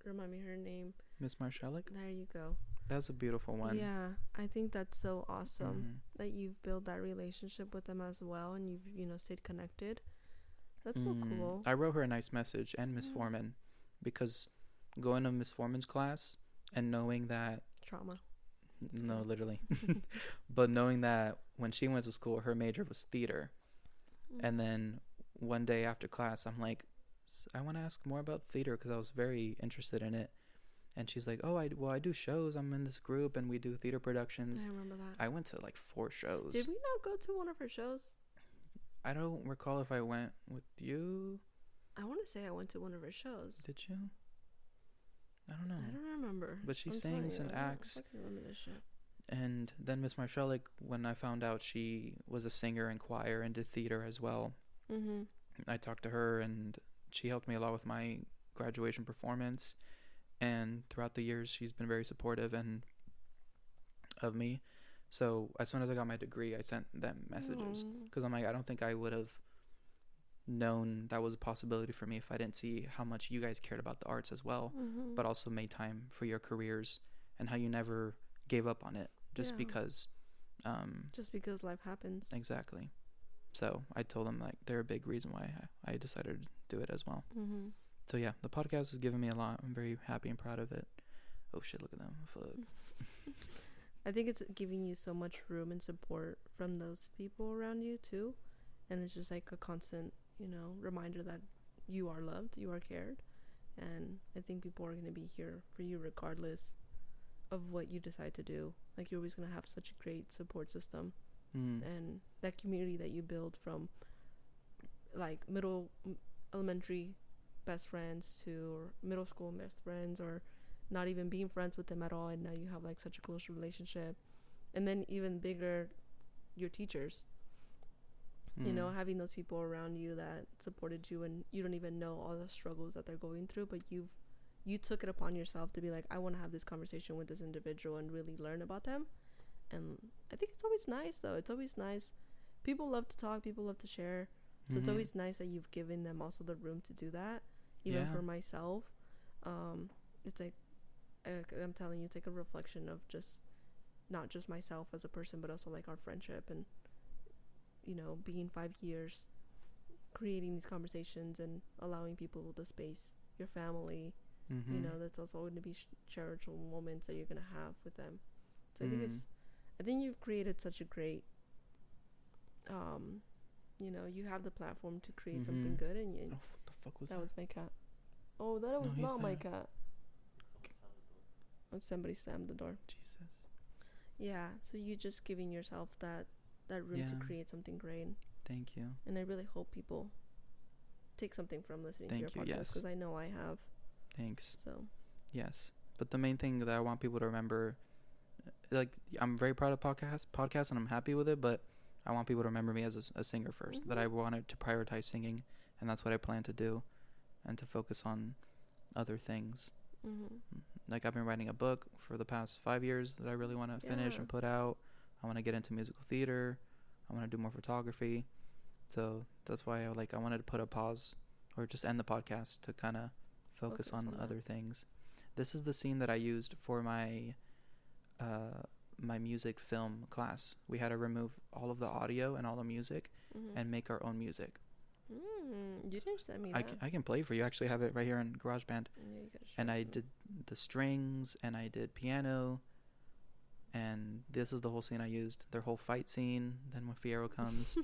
remind me her name, Miss Marshallick. There you go. That's a beautiful one. Yeah, I think that's so awesome that you've built that relationship with them as well, and you've stayed connected. That's so cool. I wrote her a nice message, and Miss Foreman, because going to Miss Foreman's class and knowing that trauma. No, literally. But knowing that when she went to school, her major was theater. And then one day after class, I'm like, I want to ask more about theater, because I was very interested in it. And she's like, oh, I do shows. I'm in this group, and we do theater productions. I remember that. I went to like 4 shows. Did we not go to one of her shows? I don't recall if I went with you. I want to say I went to one of her shows. Did you? I don't know. I don't remember. But she sings and acts. I can remember this shit. And then Miss Marshallick, when I found out she was a singer in choir and did theater as well, I talked to her, and she helped me a lot with my graduation performance. And throughout the years, she's been very supportive and of me. So as soon as I got my degree, I sent them messages, because I'm like, I don't think I would have known that was a possibility for me if I didn't see how much you guys cared about the arts as well, but also made time for your careers, and how you never gave up on it because life happens. Exactly. So I told them, like, they're a big reason why I decided to do it as well. So yeah, the podcast has given me a lot. I'm very happy and proud of it. Oh shit, look at them. Fuck. I think it's giving you so much room and support from those people around you too, and it's just like a constant reminder that you are loved, you are cared, and I think people are going to be here for you regardless of what you decide to do. Like, you're always going to have such a great support system, and that community that you build from like elementary best friends to middle school best friends, or not even being friends with them at all, and now you have like such a close relationship. And then even bigger, your teachers, having those people around you that supported you, and you don't even know all the struggles that they're going through, but you took it upon yourself to be like, I want to have this conversation with this individual and really learn about them. And I think it's always nice, though. It's always nice. People love to talk, people love to share, so it's always nice that you've given them also the room to do that. Even for myself, it's like, I'm telling you, it's like a reflection of just not just myself as a person, but also like our friendship, and being 5 years creating these conversations and allowing people the space, your family, that's also going to be charitable moments that you're going to have with them. So I think you've created such a great you have the platform to create something good, and what the fuck was that? That was my cat. Oh, that was not my cat. Somebody slammed the door. Jesus. Yeah, so you just giving yourself that room to create something great. Thank you. And I really hope people take something from listening to your podcast, because I know I have. Thanks. So. Yes, but the main thing that I want people to remember, like, I'm very proud of podcast, and I'm happy with it, but I want people to remember me as a singer first. That I wanted to prioritize singing, and that's what I plan to do, and to focus on other things. Like, I've been writing a book for the past 5 years that I really want to finish and put out. I want to get into musical theater. I want to do more photography. So that's why I wanted to put a pause, or just end the podcast, to kind of focus on other things. This is the scene that I used for my my music film class. We had to remove all of the audio and all the music and make our own music. You didn't send me that. I can play for you. I actually have it right here in GarageBand. Yeah, you gotta show And I me. did the strings, and I did piano, and this is the whole scene I used. Their whole fight scene. Then when Fierro comes,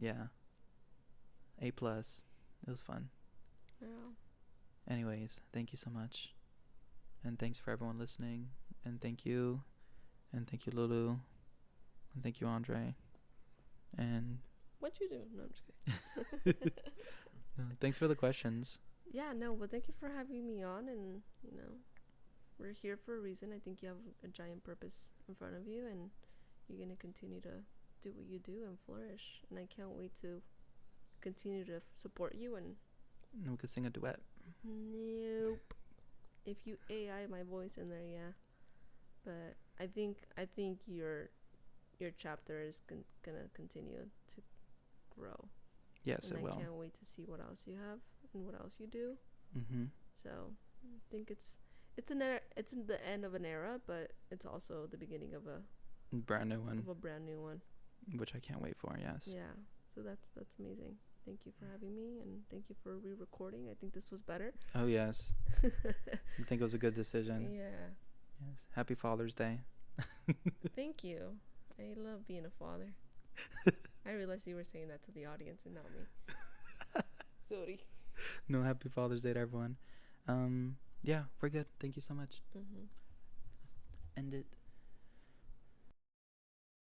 A+. It was fun. Yeah. anyways, thank you so much. And thanks for everyone listening. And thank you. And thank you, Lulu. And thank you, Andre. And What you do? No, I'm just kidding. thanks for the questions. Yeah, no, but thank you for having me on. And, you know, we're here for a reason. I think you have a giant purpose in front of you. And you're going to continue to do what you do and flourish. And I can't wait to continue to support you. And we could sing a duet. Nope. If you AI my voice in there, yeah. But I think your chapter is gonna continue to grow. Yes, and it will. I can't wait to see what else you have and what else you do. So I think it's in the end of an era, but it's also the beginning of a brand new one. Of a brand new one, which I can't wait for. Yes. Yeah. So that's amazing. Thank you for having me, and thank you for re-recording. I think this was better. Oh, yes. I think it was a good decision. Yeah. Yes. Happy Father's Day. Thank you. I love being a father. I realized you were saying that to the audience and not me. Sorry. No, happy Father's Day to everyone. Yeah, we're good. Thank you so much. Mm-hmm. End it.